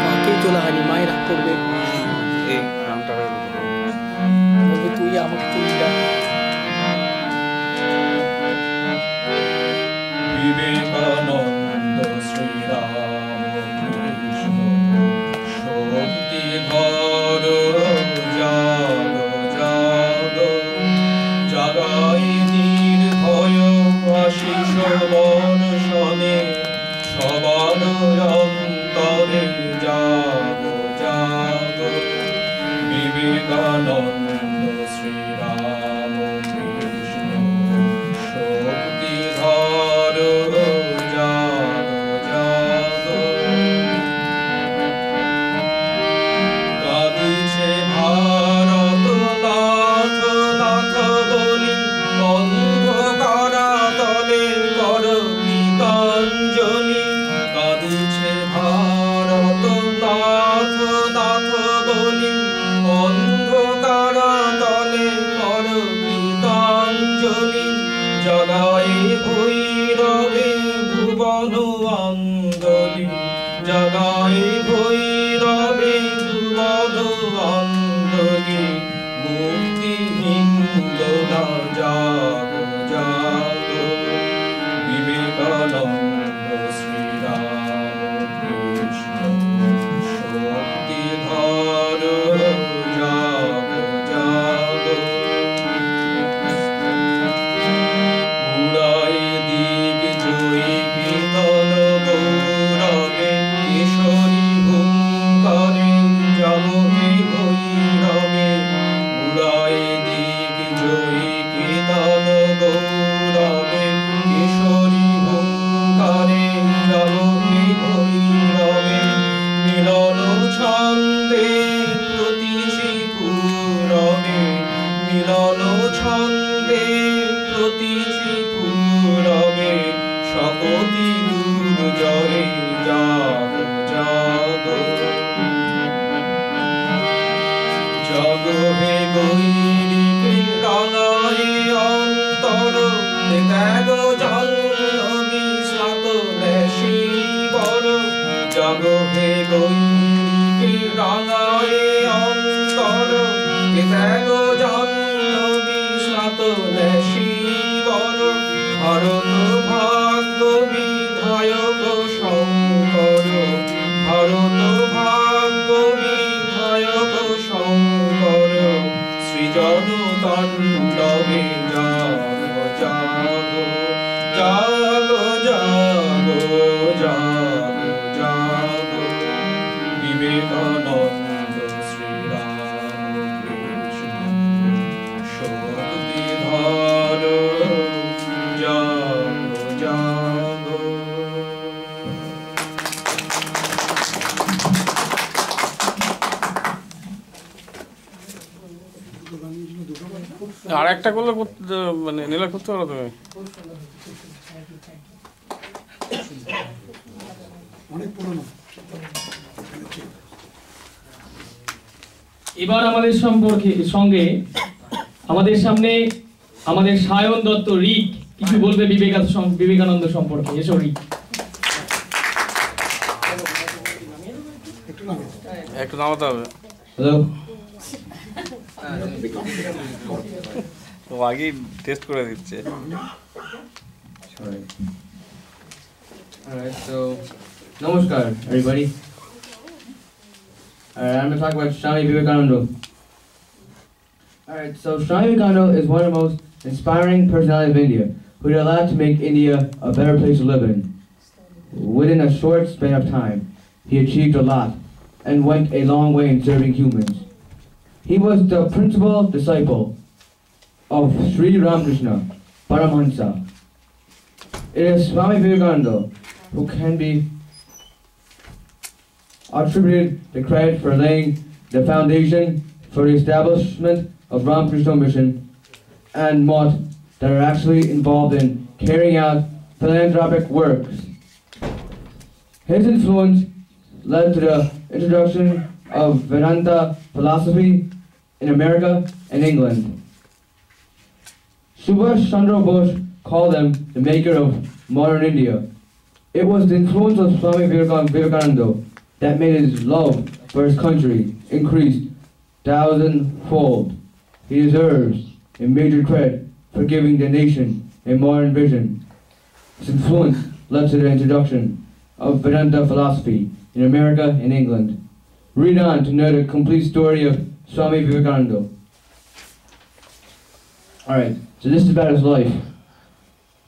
A: মাকেই তোলা হয়নি, মাই রাগ করবে।
B: এই গানটা
A: বলবে তুই আমাকে তুই ডাক।
J: বিবেকানন্দ শ্রীরাম কৃষ্ণ শক্তি ধর জাগো জাগো। জাগাই নির্ভয় আশিস বর্ষণে সবার অন্তরে জাগো জাগো। বিবেকানন্দ শ্রীরাম কৃষ্ণ গীতাঞ্জলি কাঁদিছে ভারত নাথ নাথ বলি অন্ধকার তলে কর গীতাঞ্জলি জগায় ভৈরবে ভুবন অঙ্গলি জগায় ভৈরবে ভুবন অঙ্গলি মুক্তি হিন্দোলা জাগ জাগ বিবেকানন্দ শ্রীরাম কৃষ্ণ শক্তিধর জাগ জাগ উড়ায় দিক জয়ী কীর্তন গৌরবে কিশোরী হুঙ্কারে জাগবে ভৈরবে উড়ায় দিক জয়ী কীর্তন গৌরবে কিশোরী হুঙ্কারে জাগবে ভৈরবে মিলন ছন্দে প্রতিশি পূরবে মিলন ছন্দে প্রতিশি পূরবে শকতি দুর্জয়ে জাগ জাগ জাগ হে গৈরিকে রাঙায় অন্তর ত্যাগ জন্মি স্নাত লেশি বড় জাগ হে গৈরিকে রাঙায় অন্তর ত্যাগ জন্মি স্নাত লেশি বড় ভারত ভাগ্য বিধায়ক শঙ্কর ভারত ভাগ্য বিধায়ক শঙ্কর সৃজন তাণ্ডবে জাগ জাগ জাগ জাগ জাগ জাগ বিবেকানন্দ শ্রীরাম কৃষ্ণ শক্তিধর জাগ জাগ
E: আর একটা করলে মানে নিলে করতে পারো তুমি।
K: অনেক পুরনো।
A: এবার আমাদের সঙ্গে আমাদের সামনে আমাদের সায়ন দত্ত রিক কিছু বলবে বিবেকানন্দ সম্পর্কে। এসো রিক।
E: একটু নামাতে হবে।
I: হ্যালো
E: ও আগেই টেস্ট করে দিচ্ছে।
I: Alright, so Namaskar, everybody. Alright, I'm going to talk about Swami Vivekananda. Alright, so Swami Vivekananda is one of the most inspiring personalities of India, who did a lot to make India a better place to live in. Within a short span of time, he achieved a lot and went a long way in serving humans. He was the principal disciple of Sri Ramakrishna Paramahansa. It is Swami Vivekananda who can be attributed the credit for laying the foundation for the establishment of Ramakrishna Mission and Mott that are actually involved in carrying out philanthropic works. His influence led to the introduction of Vedanta philosophy in America and England. Subhash Chandra Bose called him the maker of modern India. It was the influence of Swami Vivekananda that made his love for his country increase 1,000-fold. He deserves a major credit for giving the nation a modern vision. His influence led to the introduction of Vedanta philosophy in America and England. Read on to know the complete story of Swami Vivekananda. Alright, so this is about his life.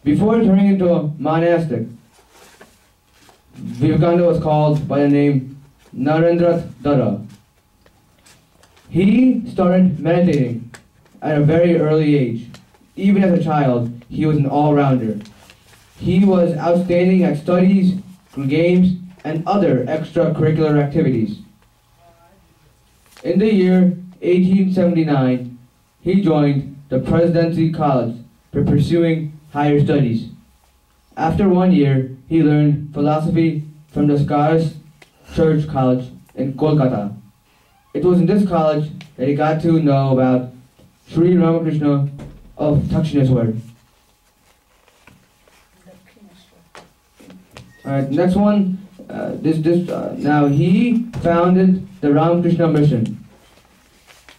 I: Before turning into a monastic, Vivekananda was called by the name Narendranath Dutta. He started meditating at a very early age. Even as a child, he was an all-rounder. He was outstanding at studies, games, and other extracurricular activities. In the year 1879, he joined the Presidency College for pursuing higher studies.
K: After 1 year, he learned philosophy from the Scottish Church College in Kolkata. It was in this college that he got to know about Sri Ramakrishna of Dakshineshwar. Alright, next one. Now he founded the Ramakrishna Mission,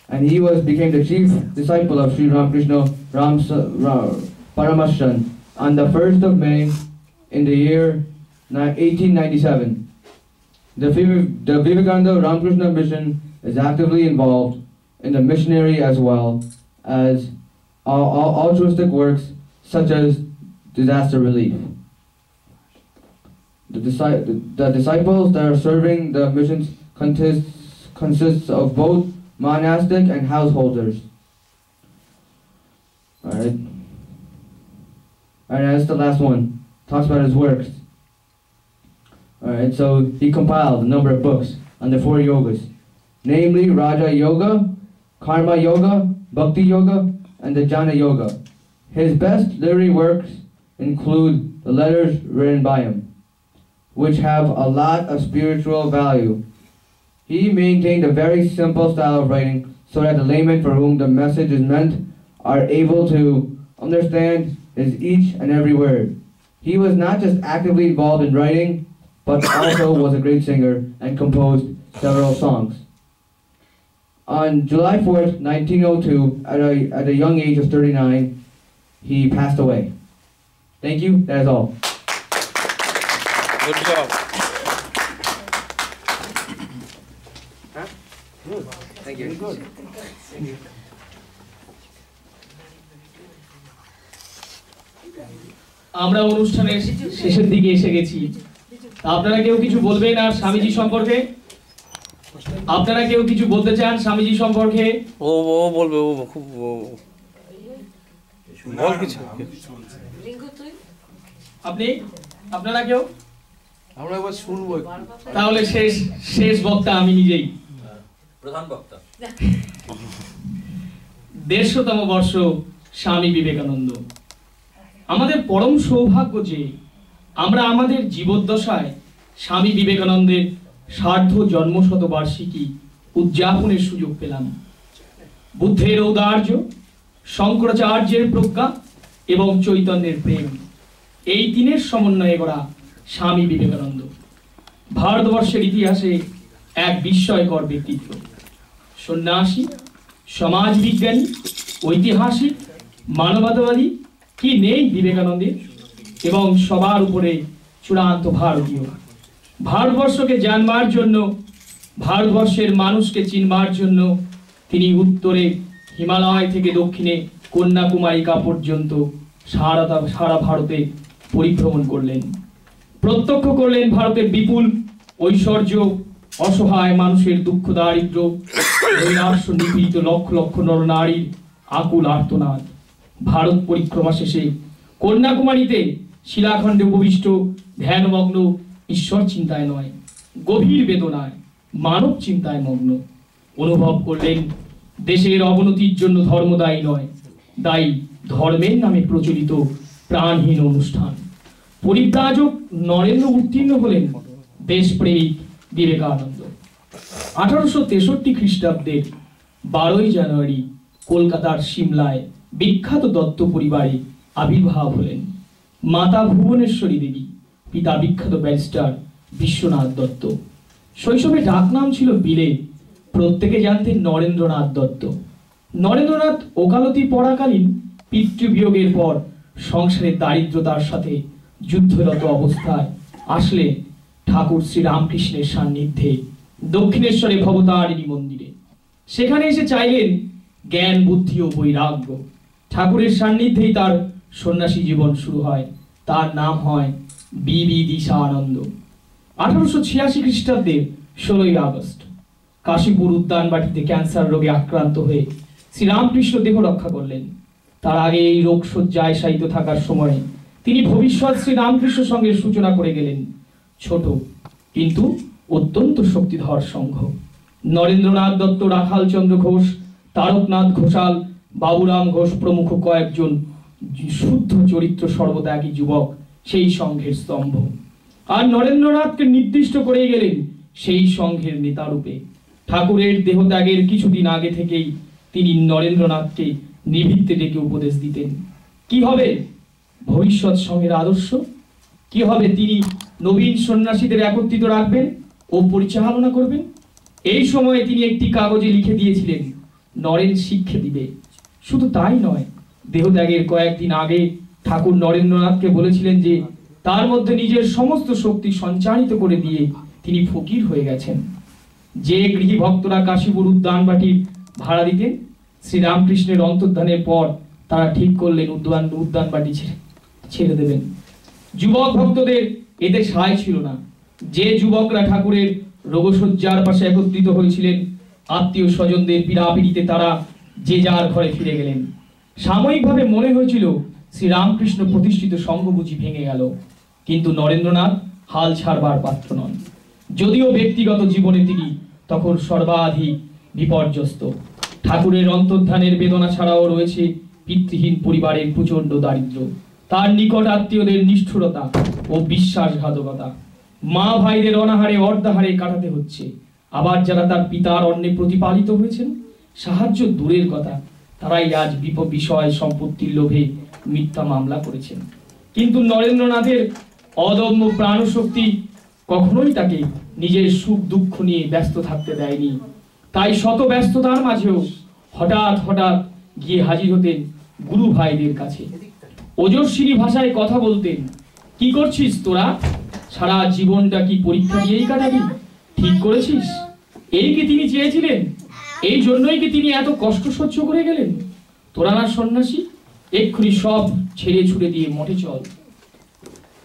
K: and he became the chief disciple of Sri Ramakrishna Paramahansa on the 1st of May in the year 1897. The Vivekananda Ramakrishna Mission is actively involved in the missionary as well as altruistic works such as disaster relief. The disciples that are serving the missions consists of both monastic and householders. Alright. Alright, that's the last one. Talks about his works. Alright, so he compiled a number of books on the 4 yogas, namely Raja Yoga, Karma Yoga, Bhakti Yoga, and the Jnana Yoga. His best literary works include the letters written by him, which have a lot of spiritual value. He maintained a very simple style of writing so that the laymen for whom the message is meant are able to understand his each and every word. He was not just actively involved in writing, but also was a great singer and composed several songs. On July 4th, 1902, at a young age of 39, he passed away. Thank you, that is all.
E: Good job.
K: Thank you. Good.
A: আমরা অনুষ্ঠানের শেষের দিকে এসে গেছি। আপনারা কেউ কিছু বলবেন আর স্বামীজি সম্পর্কে? আপনারা কেউ কিছু বলতে চান স্বামীজি সম্পর্কে?
B: ও বলবে, ও খুব বল কিছু।
A: আপনারা কেউ?
C: আমরা এবার শুনবো।
A: তাহলে শেষ বক্তা আমি নিজেই,
B: প্রধান বক্তা।
A: 150তম বর্ষ স্বামী বিবেকানন্দ। আমাদের পরম সৌভাগ্য যে আমরা আমাদের জীবদ্দশায় স্বামী বিবেকানন্দের সার্ধ জন্মশতবার্ষিকী উদযাপনের সুযোগ পেলাম। বুদ্ধের ঔদার্য, শঙ্করাচার্যের প্রজ্ঞা এবং চৈতন্যের প্রেম, এই তিনের সমন্বয়ে গড়া স্বামী বিবেকানন্দ ভারতবর্ষের ইতিহাসে এক বিস্ময়কর ব্যক্তিত্ব। সন্ন্যাসী, সমাজবিজ্ঞানী, ঐতিহাসিক, মানবতাবাদী কি নেই বিবেকানন্দের? এবং সবার উপরে চূড়ান্ত ভারতীয়। ভারতবর্ষকে জানবার জন্য, ভারতবর্ষের মানুষকে চিনবার জন্য তিনি উত্তরে হিমালয় থেকে দক্ষিণে কন্যাকুমারিকা পর্যন্ত সারা ভারতে পরিভ্রমণ করলেন। প্রত্যক্ষ করলেন ভারতের বিপুল ঐশ্বর্য, অসহায় মানুষের দুঃখ দারিদ্র, নৈরাশ্য নিপীড়িত লক্ষ লক্ষ নরনারীর আকুল আর্তনাদ। ভারত পরিক্রমা শেষে কন্যাকুমারীতে শিলাখণ্ডে উপবিষ্ট ধ্যানমগ্ন, ঈশ্বর চিন্তায় নয়, গভীর বেদনায়, মানব চিন্তায় মগ্ন। অনুভব করলেন দেশের অবনতির জন্য ধর্ম দায়ী নয়, দায়ী ধর্মের নামে প্রচলিত প্রাণহীন অনুষ্ঠান। পরিব্রাজক নরেন্দ্র উত্তীর্ণ হলেন দেশপ্রেমিক বিবেকানন্দ। 1863 খ্রিস্টাব্দের 12ই জানুয়ারি কলকাতার সিমলায় বিখ্যাত দত্ত পরিবারে আবির্ভাব হলেন। মাতা ভুবনেশ্বরী দেবী, পিতা বিখ্যাত ব্যারিস্টার বিশ্বনাথ দত্ত। শৈশবে ডাকনাম ছিল বিলে, প্রত্যেকে জানতেন নরেন্দ্রনাথ দত্ত। নরেন্দ্রনাথ ওকালতি পড়াকালীন পিতৃবিয়োগের পর সংসারের দারিদ্রতার সাথে যুদ্ধরত অবস্থায় আসলে ঠাকুর শ্রী রামকৃষ্ণের সান্নিধ্যে দক্ষিণেশ্বরে ভবতারিণী মন্দিরে। সেখানে এসে চাইলেন জ্ঞান, বুদ্ধি ও বৈরাগ্য। ঠাকুরের সান্নিধ্যেই তার সন্ন্যাসী জীবন শুরু হয়। তার নাম হয় বিবিদিশানন্দ। 1886 খ্রিস্টাব্দের 16ই আগস্ট কাশীপুর উদ্যানবাটিতে ক্যান্সার রোগে আক্রান্ত হয়ে শ্রীরামকৃষ্ণ দেহ রক্ষা করলেন। তার আগে এই রোগ শয্যায় শায়িত থাকার সময় তিনি ভবিষ্যৎ শ্রীরামকৃষ্ণ সঙ্গের সূচনা করে গেলেন। ছোট কিন্তু অত্যন্ত শক্তিধর সংঘ। নরেন্দ্রনাথ দত্ত, রাখাল চন্দ্র ঘোষ, তারকনাথ ঘোষাল, বাবুরাম ঘোষ প্রমুখ কয়েকজন শুদ্ধ চরিত্র সর্বত্যাগী যুবক সেই সংঘের স্তম্ভ। আর নরেন্দ্রনাথকে নির্দিষ্ট করে গেলেন সেই সংঘের নেতারূপে। ঠাকুরের দেহত্যাগের কিছুদিন আগে থেকেই তিনি নরেন্দ্রনাথকে নিভৃতে ডেকে উপদেশ দিতেন। কি হবে ভবিষ্যৎ সংঘের আদর্শ, কি হবে তিনি নবীন সন্ন্যাসীদের একত্রিত রাখবেন ও পরিচালনা করবেন। এই সময়ে তিনি একটি কাগজে লিখে দিয়েছিলেন নরেন শিক্ষা দিবে। শুধু তাই নয়, দেহত্যাগের কয়েকদিন আগে ঠাকুর নরেন্দ্রনাথকে বলেছিলেন যে তার মধ্যে নিজের সমস্ত শক্তি সঞ্চারিত করে দিয়ে তিনি ফকির হয়ে গেছেন। যে গৃহী ভক্তরা কাশীপুর উদ্যানবাটির ভাড়া দিতেন, শ্রীরামকৃষ্ণের অন্তর্ধানের পর তারা ঠিক করলেন উদ্যানবাটি ছেড়ে দেবেন। যুবক ভক্তদের এতে সায় ছিল না। যে যুবকরা ঠাকুরের রোগশয্যার পাশে একত্রিত হয়েছিলেন, আত্মীয় স্বজনদের পীড়াপিড়িতে তারা যে যার ঘরে ফিরে গেলেন। সাময়িকভাবে মনে হয়েছিল শ্রীরামকৃষ্ণ প্রতিষ্ঠিত সংঘ বুঝি ভেঙে গেল, কিন্তু নরেন্দ্রনাথ হাল ছাড়বার পাত্র নন। যদিও ব্যক্তিগত জীবনে তিনি তখন সর্বাধিক বিপর্যস্ত। ঠাকুরের অন্তর্ধানের বেদনা ছাড়াও রয়েছে পিতৃহীন পরিবারের প্রচন্ড দারিদ্র, তার নিকট আত্মীয়দের নিষ্ঠুরতা ও বিশ্বাসঘাতকতা। মা ভাইদের অনাহারে অর্ধাহারে কাটাতে হচ্ছে। আবার যারা তার পিতার অন্নে প্রতিপালিত হয়েছেন, সাহায্য দূরের কথা, তারাই আজ বিষয় সম্পত্তির লোভে মিথ্যা মামলা করেছেন। কিন্তু নরেন্দ্রনাথের অদম্য প্রাণশক্তি কখনোই তাকে নিজের সুখ দুঃখ নিয়ে ব্যস্ত থাকতে দেয়নি। তাই শত ব্যস্ততার মাঝেও হঠাৎ হঠাৎ গিয়ে হাজির হতেন গুরু ভাইদের কাছে। ওজস্বিনী ভাষায় কথা বলতেন। কি করছিস তোরা? সারা জীবনটা কি পরীক্ষা দিয়েই কাটাবি? ঠিক করেছিস? এই কি তিনি চেয়েছিলেন? এই জন্যই কি তিনি এত কষ্ট সহ্য করে গেলেন? তোরা না সন্ন্যাসী, এক্ষুনি সব ছেড়ে ছুড়ে দিয়ে মঠে চল।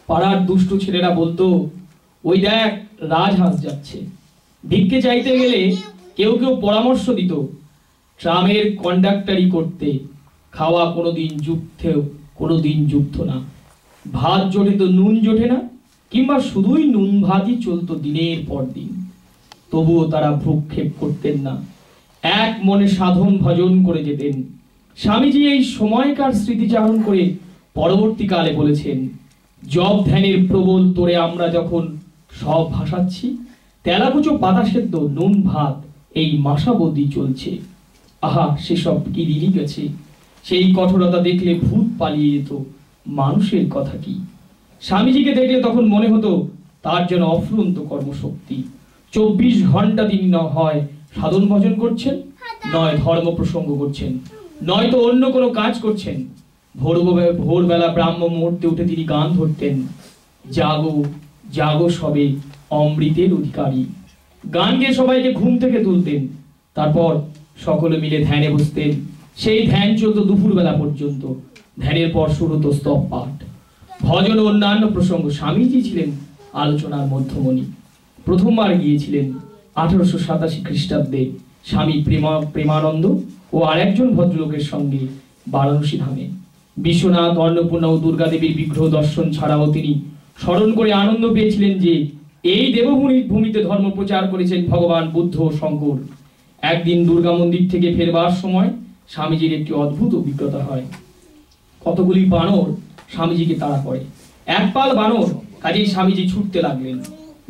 A: পাড়ার দুষ্ট ছেলেরা বলতো, ওই দেখ রাজহাঁস যাচ্ছে। ভিক্ষে চাইতে গেলে কেউ কেউ পরামর্শ দিত ট্রামের কন্ডাক্টারি করতে, খাওয়া কোনোদিন যুক্ত না। ভাত জোটে তো নুন জোটে না, কিংবা শুধুই নুন ভাতই চলতো দিনের পর দিন। তবুও তারা ভ্রুক্ষেপ করতেন না, এক মনে সাধন ভজন করে যেতেন। স্বামীজি এই সময়কার স্মৃতিচারণ করে পরবর্তীকালে বলেছেন, জব ধ্যানের প্রবল তোরে আমরা যখন সব ভাসাচ্ছি, তেলাকুচো পাতা সেদ্ধ নুন ভাত এই মাসাবধি চলছে। আহা, সেসব কি দিনই গেছে। সেই কঠোরতা দেখলে ভূত পালিয়ে যেত, মানুষের কথা কি। স্বামীজিকে দেখলে তখন মনে হতো তার যেন অফুরন্ত কর্মশক্তি। 24 ঘন্টা তিনি হয় সাধন ভজন করছেন, নয় ধর্ম প্রসঙ্গ করছেন, নয়তো অন্য কোনো কাজ করছেন। ভোরবেলা ব্রাহ্ম মুহূর্তে উঠে তিনি গান ধরতেন, জাগো জাগো সবে অমৃতের অধিকারী। গান গেয়ে সবাইকে ঘুম থেকে তুলতেন। তারপর সকলে মিলে ধ্যানে বসতেন। সেই ধ্যান চলত দুপুরবেলা পর্যন্ত। ধ্যানের পর শুরু হতো স্তব পাঠ, ভজন ও অন্যান্য প্রসঙ্গ। স্বামীজি ছিলেন আলোচনার মধ্যমণি। প্রথমবার গিয়েছিলেন 1887 খ্রিস্টাব্দে স্বামী প্রেমানন্দ ও আরেকজন ভদ্রলোকের সঙ্গে বারাণসী ধামে। বিশ্বনাথ, অন্নপূর্ণা ও দুর্গা দেবীর বিগ্রহ দর্শন ছাড়াও তিনি স্মরণ করে আনন্দ পেয়েছিলেন যে এই দেবভূমিতে ধর্ম প্রচার করেছেন ভগবান বুদ্ধ ও শঙ্কর। একদিন দুর্গা মন্দির থেকে ফেরবার সময় স্বামীজির একটি অদ্ভুত অভিজ্ঞতা হয়। কতগুলি বানর স্বামীজিকে তাড়া করে। এক পাল বানর, কাজেই স্বামীজি ছুটতে লাগলেন,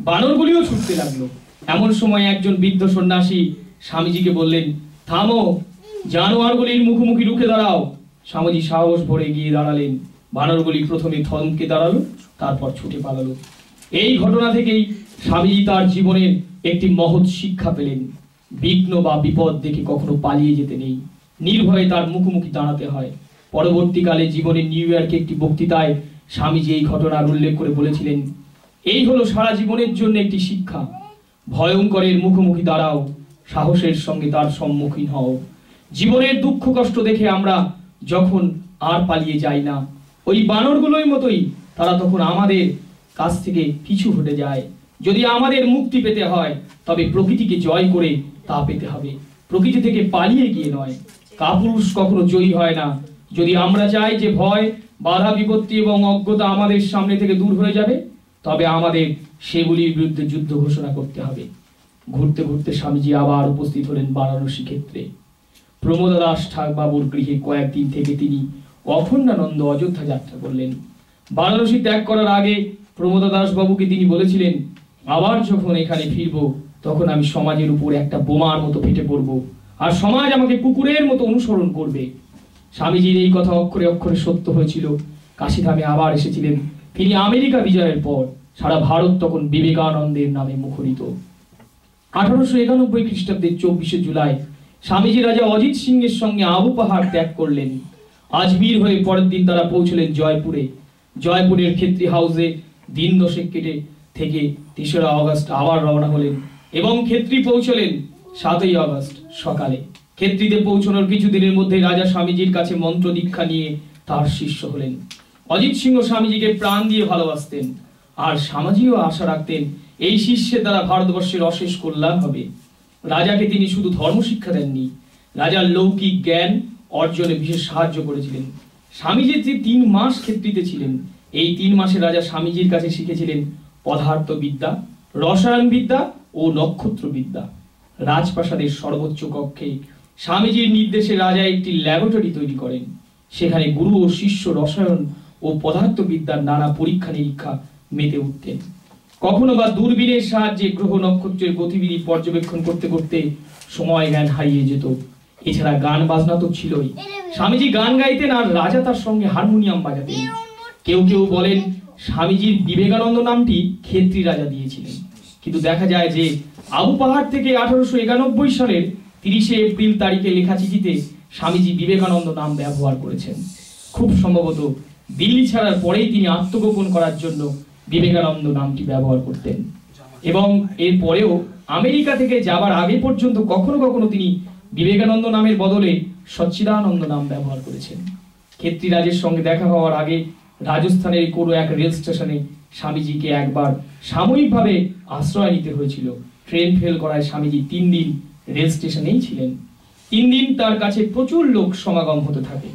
A: বানরগুলিও ছুটতে লাগলো। এমন সময় একজন বৃদ্ধ সন্ন্যাসী স্বামীজিকে বললেন, থামো, জানোয়ারগুলির মুখোমুখি রুখে দাঁড়াও। স্বামীজি সাহস ভরে গিয়ে দাঁড়ালেন। বানরগুলি প্রথমে থমকে দাঁড়ালো, তারপর ছুটে পালালো। এই ঘটনা থেকেই স্বামীজি তার জীবনের একটি মহৎ শিক্ষা পেলেন। বিঘ্ন বা বিপদ দেখে কখনো পালিয়ে যেতে নেই, নির্ভয়ে তার মুখোমুখি দাঁড়াতে হয়। পরবর্তীকালে জীবনে নিউ ইয়র্কে একটি বক্তৃতায় স্বামীজি এই ঘটনার উল্লেখ করে বলেছিলেন, এই হলো সারা জীবনের জন্য একটি শিক্ষা। ভয়ঙ্করের মুখোমুখি দাঁড়াও, সাহসের সঙ্গে তার সম্মুখীন হও। জীবনের দুঃখ কষ্ট দেখে আমরা যখন আর পালিয়ে যাই না, ওই বানরগুলোর মতোই তারা তখন আমাদের কাছ থেকে পিছু হটে যায়। যদি আমাদের মুক্তি পেতে হয়, তবে প্রকৃতিকে জয় করে তা পেতে হবে, প্রকৃতি থেকে পালিয়ে গিয়ে নয়। কাপুরুষ কখনো জয়ী হয় না। যদি আমরা চাই যে ভয়, বাধা, বিপত্তি এবং অজ্ঞতা আমাদের সামনে থেকে দূর হয়ে যাবে, তবে আমাদের সেগুলির বিরুদ্ধে যুদ্ধ ঘোষণা করতে হবে। ঘুরতে ঘুরতে স্বামীজি আবার উপস্থিত হলেন বারাণসী ক্ষেত্রে। প্রমোদ দাস ঠাকুর বাবুর গৃহে কয়েকদিন থেকে তিনি অখণ্ডানন্দ অযোধ্যা যাত্রা করলেন। বারাণসী ত্যাগ করার আগে প্রমোদা দাস বাবুকে তিনি বলেছিলেন, আবার যখন এখানে ফিরবো তখন আমি সমাজের উপর একটা বোমার মতো ফেটে পড়ব, আর সমাজ আমাকে কুকুরের মতো অনুসরণ করবে। স্বামীজির এই কথা অক্ষরে অক্ষরে সত্য হয়েছিল। কাশীধামে আবার এসেছিলেন তিনি আমেরিকা বিজয়ের পর। সারা ভারত তখন বিবেকানন্দের নামে মুখরিত। 1891 খ্রিস্টাব্দের 24শে জুলাই স্বামীজি রাজা অজিত সিংহের সঙ্গে আবু পাহাড় ত্যাগ করলেন। আজমির হয়ে পরের দিন তারা পৌঁছলেন জয়পুরে। জয়পুরের ক্ষেত্রী হাউসে দিন দশেক কেটে থেকে 3রা আগস্ট আবার রওনা হলেন এবং ক্ষেত্রী পৌঁছলেন 7ই আগস্ট সকালে। ক্ষেত্রীতে পৌঁছানোর কিছুদিনের মধ্যে রাজা স্বামীজির কাছে মন্ত্র দীক্ষা নিয়ে তার শিষ্য হলেন। অজিত সিংহ স্বামীজিকে প্রাণ দিয়ে ভালোবাসতেন, আর স্বামীজিও আশা রাখতেন এই শিষ্যের দ্বারা ভারতবর্ষের অশেষ কল্যাণ হবে। রাজাকে তিনি শুধু ধর্ম শিক্ষা দেননি, রাজার লৌকিক জ্ঞান অর্জনে বিশেষ সাহায্য করেছিলেন। স্বামীজি যে 3 মাস ক্ষেত্রীতে ছিলেন, এই 3 মাসে রাজা স্বামীজির কাছে শিখেছিলেন পদার্থবিদ্যা, রসায়নবিদ্যা ও নক্ষত্রবিদ্যা। রাজপ্রাসাদের সর্বোচ্চ কক্ষে স্বামীজির নির্দেশে রাজা একটি ল্যাবরেটরি তৈরি করেন। সেখানে গুরু ও শিষ্য রসায়ন ও পদার্থবিদ্যার নানা পরীক্ষা নিরীক্ষা মেতে উঠতেন। কখনো বা দূরবীনের সাহায্যে গ্রহ নক্ষত্রের গতিবিধি পর্যবেক্ষণ করতে করতে সময় জ্ঞান হারিয়ে যেত। এছাড়া গান বাজনা তো ছিলই। স্বামীজি গান গাইতেন আর রাজা তার সঙ্গে হারমোনিয়াম বাজাতেন। কেউ কেউ বলেন স্বামীজির বিবেকানন্দ নামটি ক্ষেত্রী রাজা দিয়েছিলেন, কিন্তু দেখা যায় যে আবু পাহাড় থেকে 1891 সালের 30শে এপ্রিল তারিখে লেখা চিঠিতে স্বামীজি বিবেকানন্দ নাম ব্যবহার করেছেন। খুব সম্ভবত দিল্লি ছাড়ার পরেই তিনি আত্মগোপন করার জন্য বিবেকানন্দ নামটি ব্যবহার করতেন, এবং এর পরেও আমেরিকা থেকে যাবার আগে পর্যন্ত কখনো কখনো তিনি বিবেকানন্দ নামের বদলে সচ্চিদানন্দ নাম ব্যবহার করেছেন। ক্ষেত্রী রাজের সঙ্গে দেখা হওয়ার আগে রাজস্থানের কোনো এক রেল স্টেশনে স্বামীজিকে একবার সাময়িকভাবে আশ্রয় নিতে হয়েছিল। ট্রেন ফেল করায় স্বামীজি 3 দিন রেল স্টেশনেই ছিলেন। 3 দিন তার কাছে প্রচুর লোক সমাগম হতে থাকে।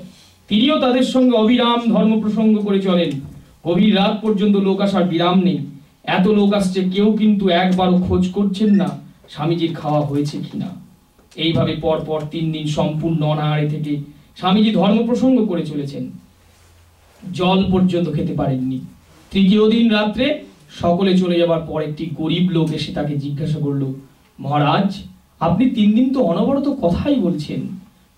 A: তিনিও তাদের সঙ্গে অবিরাম ধর্ম প্রসঙ্গ করে চলেন। গভীর রাত পর্যন্ত লোক আসার বিরাম নেই। এত লোক আসছে, কেউ কিন্তু একবারও খোঁজ করছেন না স্বামীজির খাওয়া হয়েছে কিনা। এইভাবে পর পর 3 দিন সম্পূর্ণ অনাহারে থেকে স্বামীজি ধর্ম প্রসঙ্গ করে চলেছেন। জল পর্যন্ত খেতে পারেননি। 3য় দিন রাত্রে সকলে চলে যাবার পর একটি গরিব লোক এসে তাকে জিজ্ঞাসা করলো, মহারাজ, আপনি 3 দিন তো অনবরত কথাই বলছেন,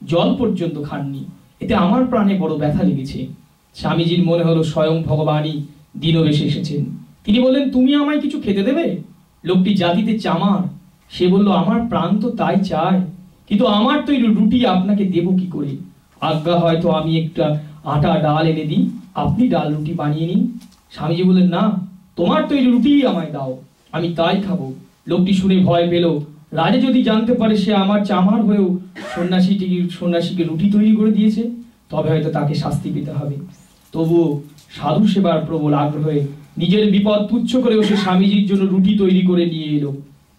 A: জল পর্যন্ত খাননি, এতে আমার প্রাণে বড় ব্যথা লেগেছে। স্বামীজির মনে হলো স্বয়ং ভগবানই দিনবেশে এসেছেন। তিনি বললেন, তুমি আমায় কিছু খেতে দেবে? লোকটি জাতিতে চামার। সে বলল, আমার প্রাণ তো তাই চায়, কিন্তু আমার তৈরি রুটি আপনাকে দেব কি করে? আজ্ঞা হয়তো আমি একটা আটা ডাল এনে দিই, আপনি ডাল রুটি বানিয়ে নিন। স্বামীজি বললেন, না, তোমার তৈরি রুটি আমায় দাও, আমি তাই খাবো। লোকটি শুনে ভয় পেল। রাজা যদি জানতে পারে সে আমার চামার হয়েও সন্ন্যাসীকে রুটি তৈরি করে দিয়েছে, তবে হয়তো তাকে শাস্তি পেতে হবে। তবুও সাধু সেবার প্রবল আগ্রহে নিজের বিপদ তুচ্ছ করে সে স্বামীজির জন্য রুটি তৈরি করে নিয়ে এলো।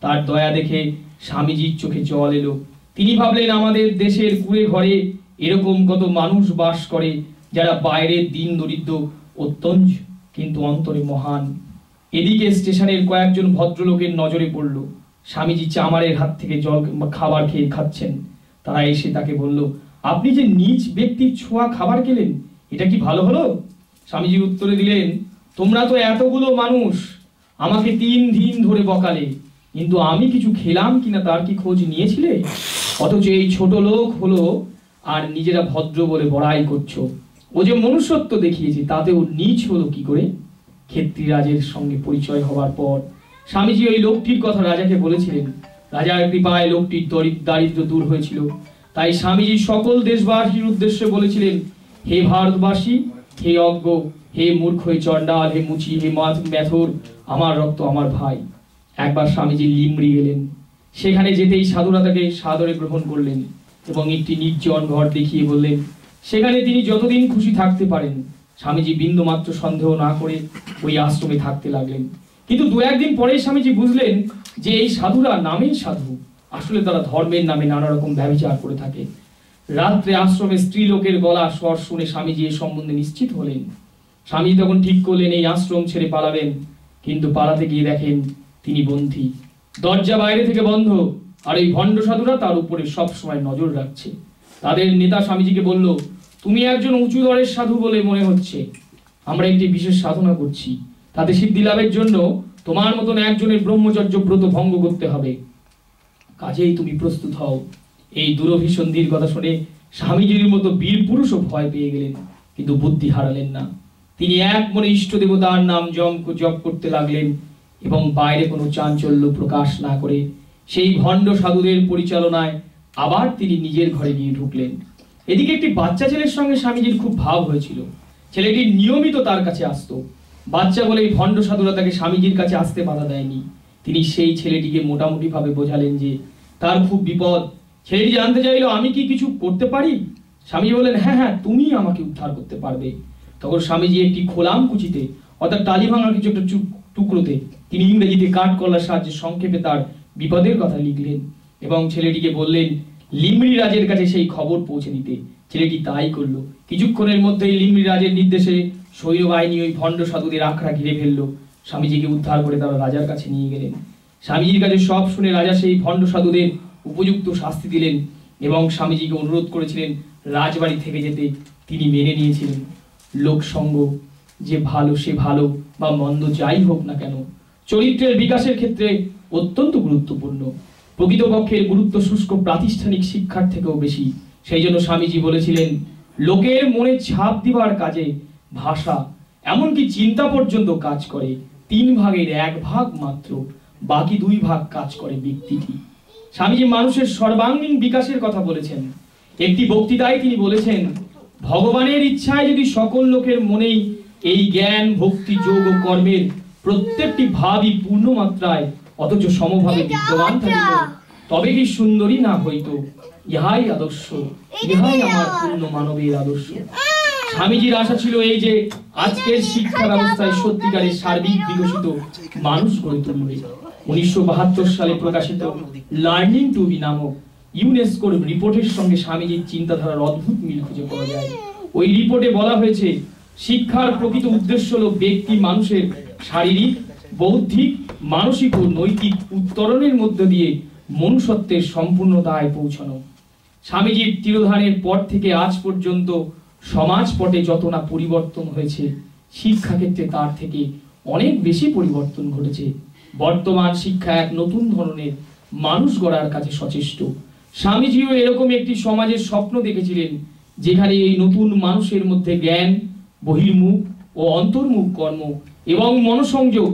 A: তার দয়া দেখে স্বামীজির চোখে জল এলো। তিনি ভাবলেন, আমাদের দেশের কুড়ে ঘরে এরকম কত মানুষ বাস করে যারা বাইরে দিন দরিদ্র অত্যঞ্জ, কিন্তু অন্তরে মহান। এদিকে স্টেশনের কয়েকজন ভদ্রলোকের নজরে পড়ল। স্বামীজি চামারের হাত থেকে জল খাবার খেয়ে খাচ্ছেন। তারা এসে তাকে বলল, আপনি যে নিজ ব্যক্তির ছোঁয়া খাবার খেলেন, এটা কি ভালো হলো? স্বামীজি উত্তরে দিলেন, তোমরা তো এতগুলো মানুষ আমাকে 3 দিন ধরে বকালে, কিন্তু আমি কিছু খেলাম কিনা তার কি খোঁজ নিয়েছিলে? অথচ এই ছোট লোক হলো আর নিজেরা ভদ্র বলে বড়াই করছো। ও যে মনুষ্যত্ব দেখিয়েছে, তাতেও নীচ হলো কি করে? ক্ষেত্রী রাজের সঙ্গে পরিচয় হওয়ার পর স্বামীজি ওই লোকটির কথা রাজাকে বলেছিলেন। রাজার কৃপায় লোকটির দারিদ্র দূর হয়েছিল। তাই স্বামীজি সকল দেশবাসীর উদ্দেশ্যে বলেছিলেন, হে ভারতবাসী, হে অজ্ঞ, হে মূর্খ, হে চণ্ডাল, হে মুচি, হে মেথর, আমার রক্ত আমার ভাই। একবার স্বামীজি লিমড়ি গেলেন। সেখানে যেতেই সাধুরা তাকে সাদরে গ্রহণ করলেন এবং একটি নির্জন ঘর দেখিয়ে বললেন সেখানে তিনি যতদিন খুশি থাকতে পারেন। স্বামীজি বিন্দুমাত্র সন্দেহ না করে ওই আশ্রমে থাকতে লাগলেন। কিন্তু 2-1 দিন পরেই স্বামীজি বুঝলেন যে এই সাধুরা নামেই সাধু, আসলে তারা ধর্মের নামে নানা রকম ব্যভিচার করে থাকে। রাত্রে আশ্রমে স্ত্রী লোকের গলা স্বর শুনে স্বামীজি এ সম্বন্ধে নিশ্চিত হলেন। স্বামীজি তখন ঠিক করলেন এই আশ্রম ছেড়ে পালাবেন, কিন্তু পালাতে গিয়ে দেখেন তিনি বন্দী। দরজা বাইরে থেকে বন্ধ, আর এই ভণ্ড সাধুরা তার উপরে সব সময় নজর রাখছে। তাদের নেতা স্বামীজিকে বলল, তুমি একজন উঁচু দরের সাধু বলে মনে হচ্ছে, আমরা একটি বিশেষ সাধনা করছি, তাতে সিদ্ধি লাভের জন্য তোমার মতন একজনের ব্রহ্মচর্য ব্রত ভঙ্গ করতে হবে, কাজেই তুমি প্রস্তুত হও। এই দুরভিসন্ধির কথা শুনে স্বামীজির মতো বীর পুরুষও ভয় পেয়ে গেলেন, কিন্তু বুদ্ধি হারালেন না। তিনি এক মনে ইষ্ট দেবতার নাম জপ করতে লাগলেন এবং বাইরে কোনো চাঞ্চল্য প্রকাশ না করে সেই ভণ্ড সাধুদের পরিচালনায় আবার তিনি নিজের ঘরে গিয়ে ঢুকলেন। এদিকে একটি বাচ্চা ছেলের সঙ্গে স্বামীজির খুব ভাব হয়েছিল। ছেলেটি নিয়মিত তার কাছে আসতো। বাচ্চা বলে এই ভণ্ড সাধুরা তাকে স্বামীজির কাছে আসতে বাধা দেয়নি। তিনি সেই ছেলেটিকে মোটামুটি ভাবে বোঝালেন যে তার খুব বিপদ। ছেলেটি জানতে চাইল, আমি কি কিছু করতে পারি? স্বামীজি বললেন, হ্যাঁ হ্যাঁ, তুমি আমাকে উদ্ধার করতে পারবে। তখন স্বামীজি একটি খোলাম কুচিতে অর্থাৎ টালি ভাঙা কিছু একটা টুকরোতে তিনি ইংরেজিতে কাঠকলার সাহায্যে সংক্ষেপে তার বিপদের কথা লিখলেন এবং ছেলেটিকে বললেন লিমরি রাজের কাছে সেই খবর পৌঁছে দিতে। ছেলেটি তাই করলো। কিছুক্ষণের মধ্যেই লিমরি রাজের নির্দেশে সৈন্যবাহিনী ওই ভণ্ড সাধুদের আখড়া ঘিরে ফেললো। স্বামীজিকে উদ্ধার করে তারা রাজার কাছে নিয়ে গেলেন। স্বামীজির কাছে সব শুনে রাজা সেই ভণ্ড সাধুদের উপযুক্ত শাস্তি দিলেন এবং স্বামীজিকে অনুরোধ করেছিলেন রাজবাড়ি থেকে যেতে। তিনি মেনে নিয়েছিলেন। লোকসঙ্গ যে ভালো, সে ভালো বা মন্দ যাই হোক না কেন, চরিত্রের বিকাশের ক্ষেত্রে অত্যন্ত গুরুত্বপূর্ণ। প্রকৃতপক্ষের গুরুত্ব শুষ্ক প্রাতিষ্ঠানিক শিক্ষার থেকেও বেশি। সেই জন্য স্বামীজি বলেছিলেন, লোকের মনে ছাপ দিবার কাজে ভাষা এমনকি চিন্তা পর্যন্ত কাজ করে। 3 ভাগের 1 ভাগ মাত্র, বাকি 2 ভাগ কাজ করে ব্যক্তিটি। স্বামীজি মানুষের সর্বাঙ্গীন বিকাশের কথা বলেছেন। একটি বক্তৃতায় তিনি বলেছেন, ভগবানের ইচ্ছায় যদি সকল লোকের মনেই এই জ্ঞান, ভক্তি, যোগ ও কর্মের প্রত্যেকটি ভাবই পূর্ণ মাত্রায় অথচ সমভাবে বিদ্যমান থাকিত, তবে কি সুন্দরী না হইত? ইহাই আদর্শ, ইহাই আমার পূর্ণ মানবের আদর্শ। স্বামীজির আশা ছিল এই যে আজকের শিক্ষা ব্যবস্থায় সত্যিকারের সার্বিক বিকশিত মানুষ গড়ে তুলবে। 1972 সালে প্রকাশিত লার্নিং টু বি নামক ইউনেস্কোর রিপোর্টের সঙ্গে স্বামীজির চিন্তাধারার অদ্ভুত মিল খুঁজে পাওয়া যায়। ওই রিপোর্টে বলা হয়েছে, শিক্ষার প্রকৃত উদ্দেশ্য হল ব্যক্তি মানুষের শারীরিক, বৌদ্ধিক, মানসিক ও নৈতিক উত্তরণের মধ্য দিয়ে মনুষ্যত্বের সম্পূর্ণতায় পৌঁছানো। স্বামীজির তিরোধানের পর থেকে আজ পর্যন্ত সমাজ পটে যত না পরিবর্তন হয়েছে, শিক্ষাক্ষেত্রে তার থেকে অনেক বেশি পরিবর্তন ঘটেছে। বর্তমান শিক্ষা এক নতুন ধরনের মানুষ গড়ার কাছে সচেষ্ট। স্বামীজিও এরকম একটি সমাজের স্বপ্ন দেখেছিলেন, যেখানে এই নতুন মানুষের মধ্যে জ্ঞান, বহির্মুখ ও অন্তর্মুখ কর্ম এবং মনোসংযোগ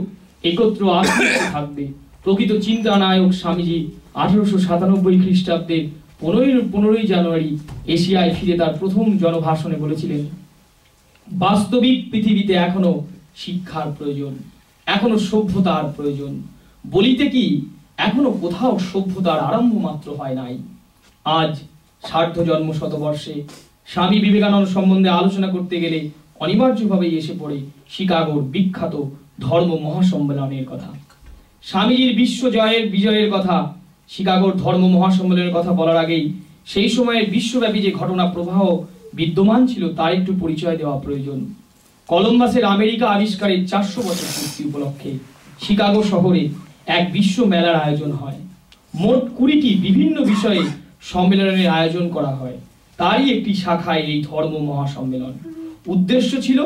A: একত্র আশ্রিত থাকবে। প্রকৃত চিন্তা নায়ক স্বামীজি 1897 খ্রিস্টাব্দের 15 জানুয়ারি এশিয়ায় ফিরে তার প্রথম জনভাষণে বলেছিলেন, বাস্তবিক পৃথিবীতে এখনো শিক্ষার প্রয়োজন, এখনো সভ্যতার প্রয়োজন। বলিতে কি এখনো কোথাও সভ্যতার আরম্ভ মাত্র হয় নাই। আজ সার্ধ জন্ম শতবর্ষে স্বামী বিবেকানন্দ সম্বন্ধে আলোচনা করতে গেলে অনিবার্যভাবেই এসে পড়ে শিকাগোর বিখ্যাত ধর্ম মহাসম্মেলনের কথা। স্বামীজির বিশ্ব বিজয়ের কথা, শিকাগোর ধর্ম মহাসম্মেলনের কথা বলার আগেই সেই সময়ের বিশ্বব্যাপী যে ঘটনা প্রবাহ বিদ্যমান ছিল তার একটু পরিচয় দেওয়া প্রয়োজন। কলম্বাসের আমেরিকা আবিষ্কারের 400 বছর পূর্তি উপলক্ষে শিকাগো শহরে এক বিশ্ব মেলার আয়োজন হয়। মোট 20টি বিভিন্ন বিষয়ে সম্মেলনের আয়োজন করা হয়। তারই একটি শাখায় এই ধর্ম মহাসম্মেলন। উদ্দেশ্য ছিল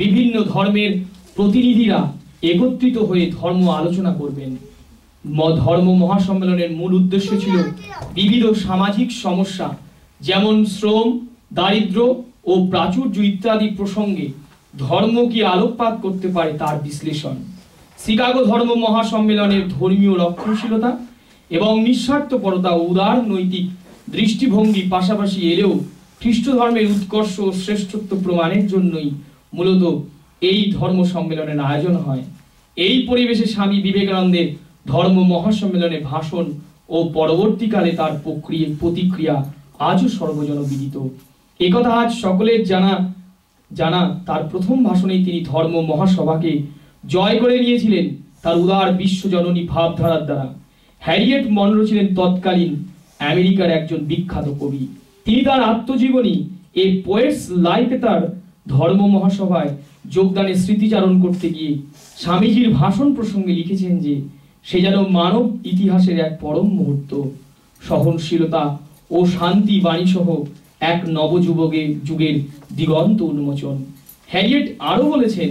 A: বিভিন্ন ধর্মের প্রতিনিধিরা একত্রিত হয়ে ধর্ম আলোচনা করবেন। ধর্ম মহাসম্মেলনের মূল উদ্দেশ্য ছিল বিবিধ সামাজিক সমস্যা যেমন শ্রম, দারিদ্র্য ও প্রাচুর্য ইত্যাদি প্রসঙ্গে ধর্ম কি আলোকপাত করতে পারে তার বিশ্লেষণ। শিকাগো ধর্ম মহাসম্মেলনের ধর্মীয় রক্ষণশীলতা এবং নিঃস্বার্থপরতা ও উদার নৈতিক দৃষ্টিভঙ্গি পাশাপাশি এলেও খ্রিস্ট ধর্মের উৎকর্ষ ও শ্রেষ্ঠত্ব প্রমাণের জন্যই মূলত এই ধর্ম সম্মেলনের আয়োজন হয়। এই পরিবেশে স্বামী বিবেকানন্দের ধর্ম মহাসম্মেলনে ভাষণ ও পরবর্তীকালে তার প্রতিক্রিয়া আজও সর্বজনবিদিত। একথা আজ সকলের জানা তার প্রথম ভাষণেই তিনি ধর্ম মহাসভাকে জয় করে নিয়েছিলেন তার উদার বিশ্বজননী ভাবধারার দ্বারা। হ্যারিয়েট মনরো ছিলেন তৎকালীন আমেরিকার একজন বিখ্যাত কবি। তিনি তার আত্মজীবনী এ পোয়েটস লাইফে তার ধর্ম মহাসভায় যোগদানের স্মৃতিচারণ করতে গিয়ে স্বামীজির ভাষণ প্রসঙ্গে লিখেছেন যে সে যেন মানব ইতিহাসের এক পরম মুহূর্ত, সহনশীলতা ও শান্তি বাণী সহ এক যুগের দিগন্ত উন্মোচন। হ্যারিয়েট আরও বলেছেন,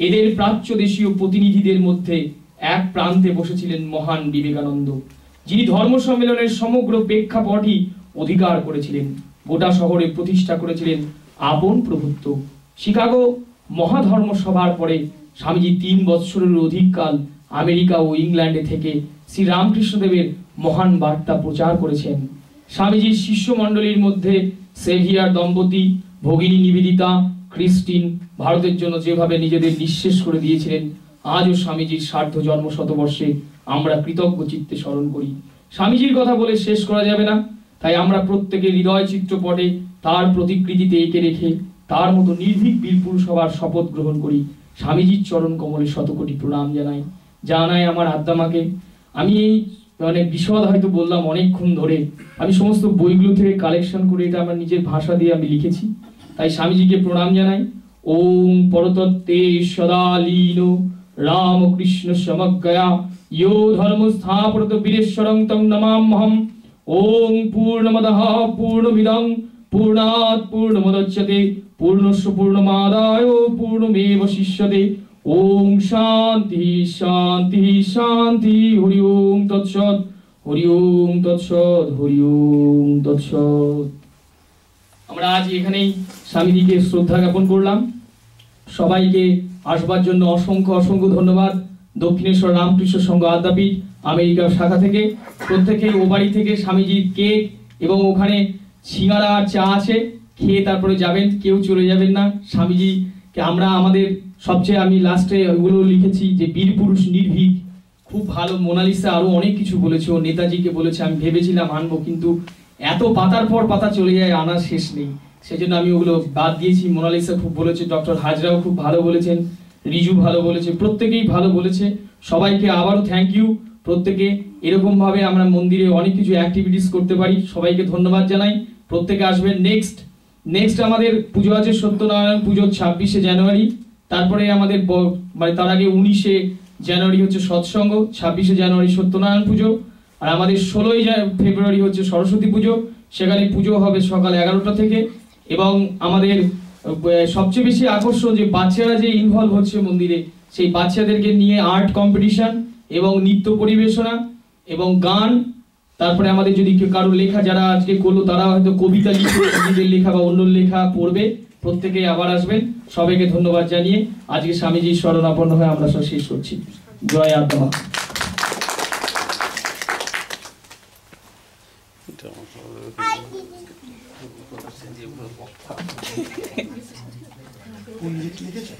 A: এদের প্রাচ্য দেশীয় প্রতিনিধিদের মধ্যে এক প্রান্তে বসেছিলেন মহান বিবেকানন্দ, যিনি ধর্ম সম্মেলনের সমগ্র প্রেক্ষাপটই অধিকার করেছিলেন, গোটা শহরে প্রতিষ্ঠা করেছিলেন আপন প্রভুত্ব। শিকাগো মহাধর্ম সভার পরে স্বামীজি 3 বৎসরের অধিক কাল আমেরিকা ও ইংল্যান্ডে থেকে শ্রী রামকৃষ্ণদেবের মহান বার্তা প্রচার করেছেন। স্বামীজির শিষ্যমণ্ডলীর মধ্যে সেভিয়ার দম্পতি, ভগিনী নিবেদিতা, ক্রিস্টিন ভারতের জন্য যেভাবে নিজেদের নিঃশেষ করে দিয়েছিলেন, আজও স্বামীজির সার্ধ জন্ম শতবর্ষে আমরা কৃতজ্ঞ চিত্তে স্মরণ করি। স্বামীজির কথা বলে শেষ করা যাবে না, তাই আমরা প্রত্যেকের হৃদয় চিত্রপটে তার প্রতিকৃতিতে এঁকে রেখে তার মতো নির্ভীক বীরপুরুষ হবার শপথ গ্রহণ করি। স্বামীজির চরণ কমলে শতকোটি প্রণাম জানাই আমার আদ্দামাকে। আমি এই বিশদ হয়তো বললাম অনেকক্ষণ ধরে, আমি সমস্ত বইগুলো থেকে কালেকশন করে এটা আমার নিজের ভাষা দিয়ে আমি লিখেছি, তাই স্বামীজিকে প্রণাম জানাই। ওম পরতত্ত্বে সদা লীন রামকৃষ্ণ সমজ্ঞয়া ইয়ো ধর্ম স্থাপরত বীরেশ্বরং তং নমাম্যহম। ওম পূর্ণমদঃ পূর্ণমিদং পূর্ণাৎ পূর্ণমুদচ্যতে পূর্ণস্য পূর্ণমাদায় পূর্ণমেবশিষ্যতে। ওম শান্তি শান্তি শান্তি। হরি ওম তৎসৎ, হরি ওম তৎসৎ, হরি ওম তৎসৎ। আমরা আজ এখানেই স্বামীজিকে শ্রদ্ধা জ্ঞাপন করলাম। সবাইকে আসবার জন্য অসংখ্য অসংখ্য ধন্যবাদ। দক্ষিণেশ্বর রামকৃষ্ণ সংঘ আদ্যাপীঠ আমেরিকার শাখা থেকে প্রত্যেকে ও বাড়ি থেকে স্বামীজির কেক এবং ওখানে সিঙ্গারা আর চা আছে, খেয়ে তারপরে যাবেন, কেউ চলে যাবেন না। স্বামীজিকে আমরা আমাদের সবচেয়ে, আমি লাস্টে ওগুলো লিখেছি যে বীর পুরুষ নির্ভীক, খুব ভালো। মোনালিসা আরো অনেক কিছু বলেছে, ও নেতাজিকে বলেছে, আমি ভেবেছিলাম আনবো কিন্তু এত পাতার পর পাতা চলে যায়, আনার শেষ নেই, সেজন্য আমি ওগুলো বাদ দিয়েছি। মোনালিসা খুব বলেছে, ডক্টর হাজরাও খুব ভালো বলেছেন, রিজু ভালো বলেছে, প্রত্যেকেই ভালো বলেছে। সবাইকে আবারও থ্যাংক ইউ। প্রত্যেকে এরকম ভাবে আমরা মন্দিরে অনেক কিছু অ্যাক্টিভিটিস করতে পারি। সবাইকে ধন্যবাদ জানাই। প্রত্যেকে আসবেন। নেক্সট আমাদের পুজো আছে, সত্যনারায়ণ পুজো 26শে জানুয়ারি। তারপরে আমাদের মানে তার আগে 19শে জানুয়ারি হচ্ছে সৎসঙ্গ, 26শে জানুয়ারি সত্যনারায়ণ পুজো, আর আমাদের 16ই ফেব্রুয়ারি হচ্ছে সরস্বতী পুজো। সেখানে পুজো হবে সকাল 11টা থেকে। এবং আমাদের সবচেয়ে বেশি আকর্ষণ যে বাচ্চারা যে ইনভলভ হচ্ছে মন্দিরে, সেই বাচ্চাদেরকে নিয়ে আর্ট কম্পিটিশন এবং নৃত্য পরিবেশনা এবং গান। তারপরে আমাদের যদি কারো লেখা, যারা আজকে করলো তারা হয়তো কবিতা লিখে নিজেদের লেখা বা অন্য লেখা পড়বে। প্রত্যেকে আবার আসবেন। সবাইকে ধন্যবাদ জানিয়ে আজকে স্বামীজির শরণাপন্ন হয়ে আমরা সব শেষ করছি। জয় আত্মা।
C: পণ্ডিত লিখেছে।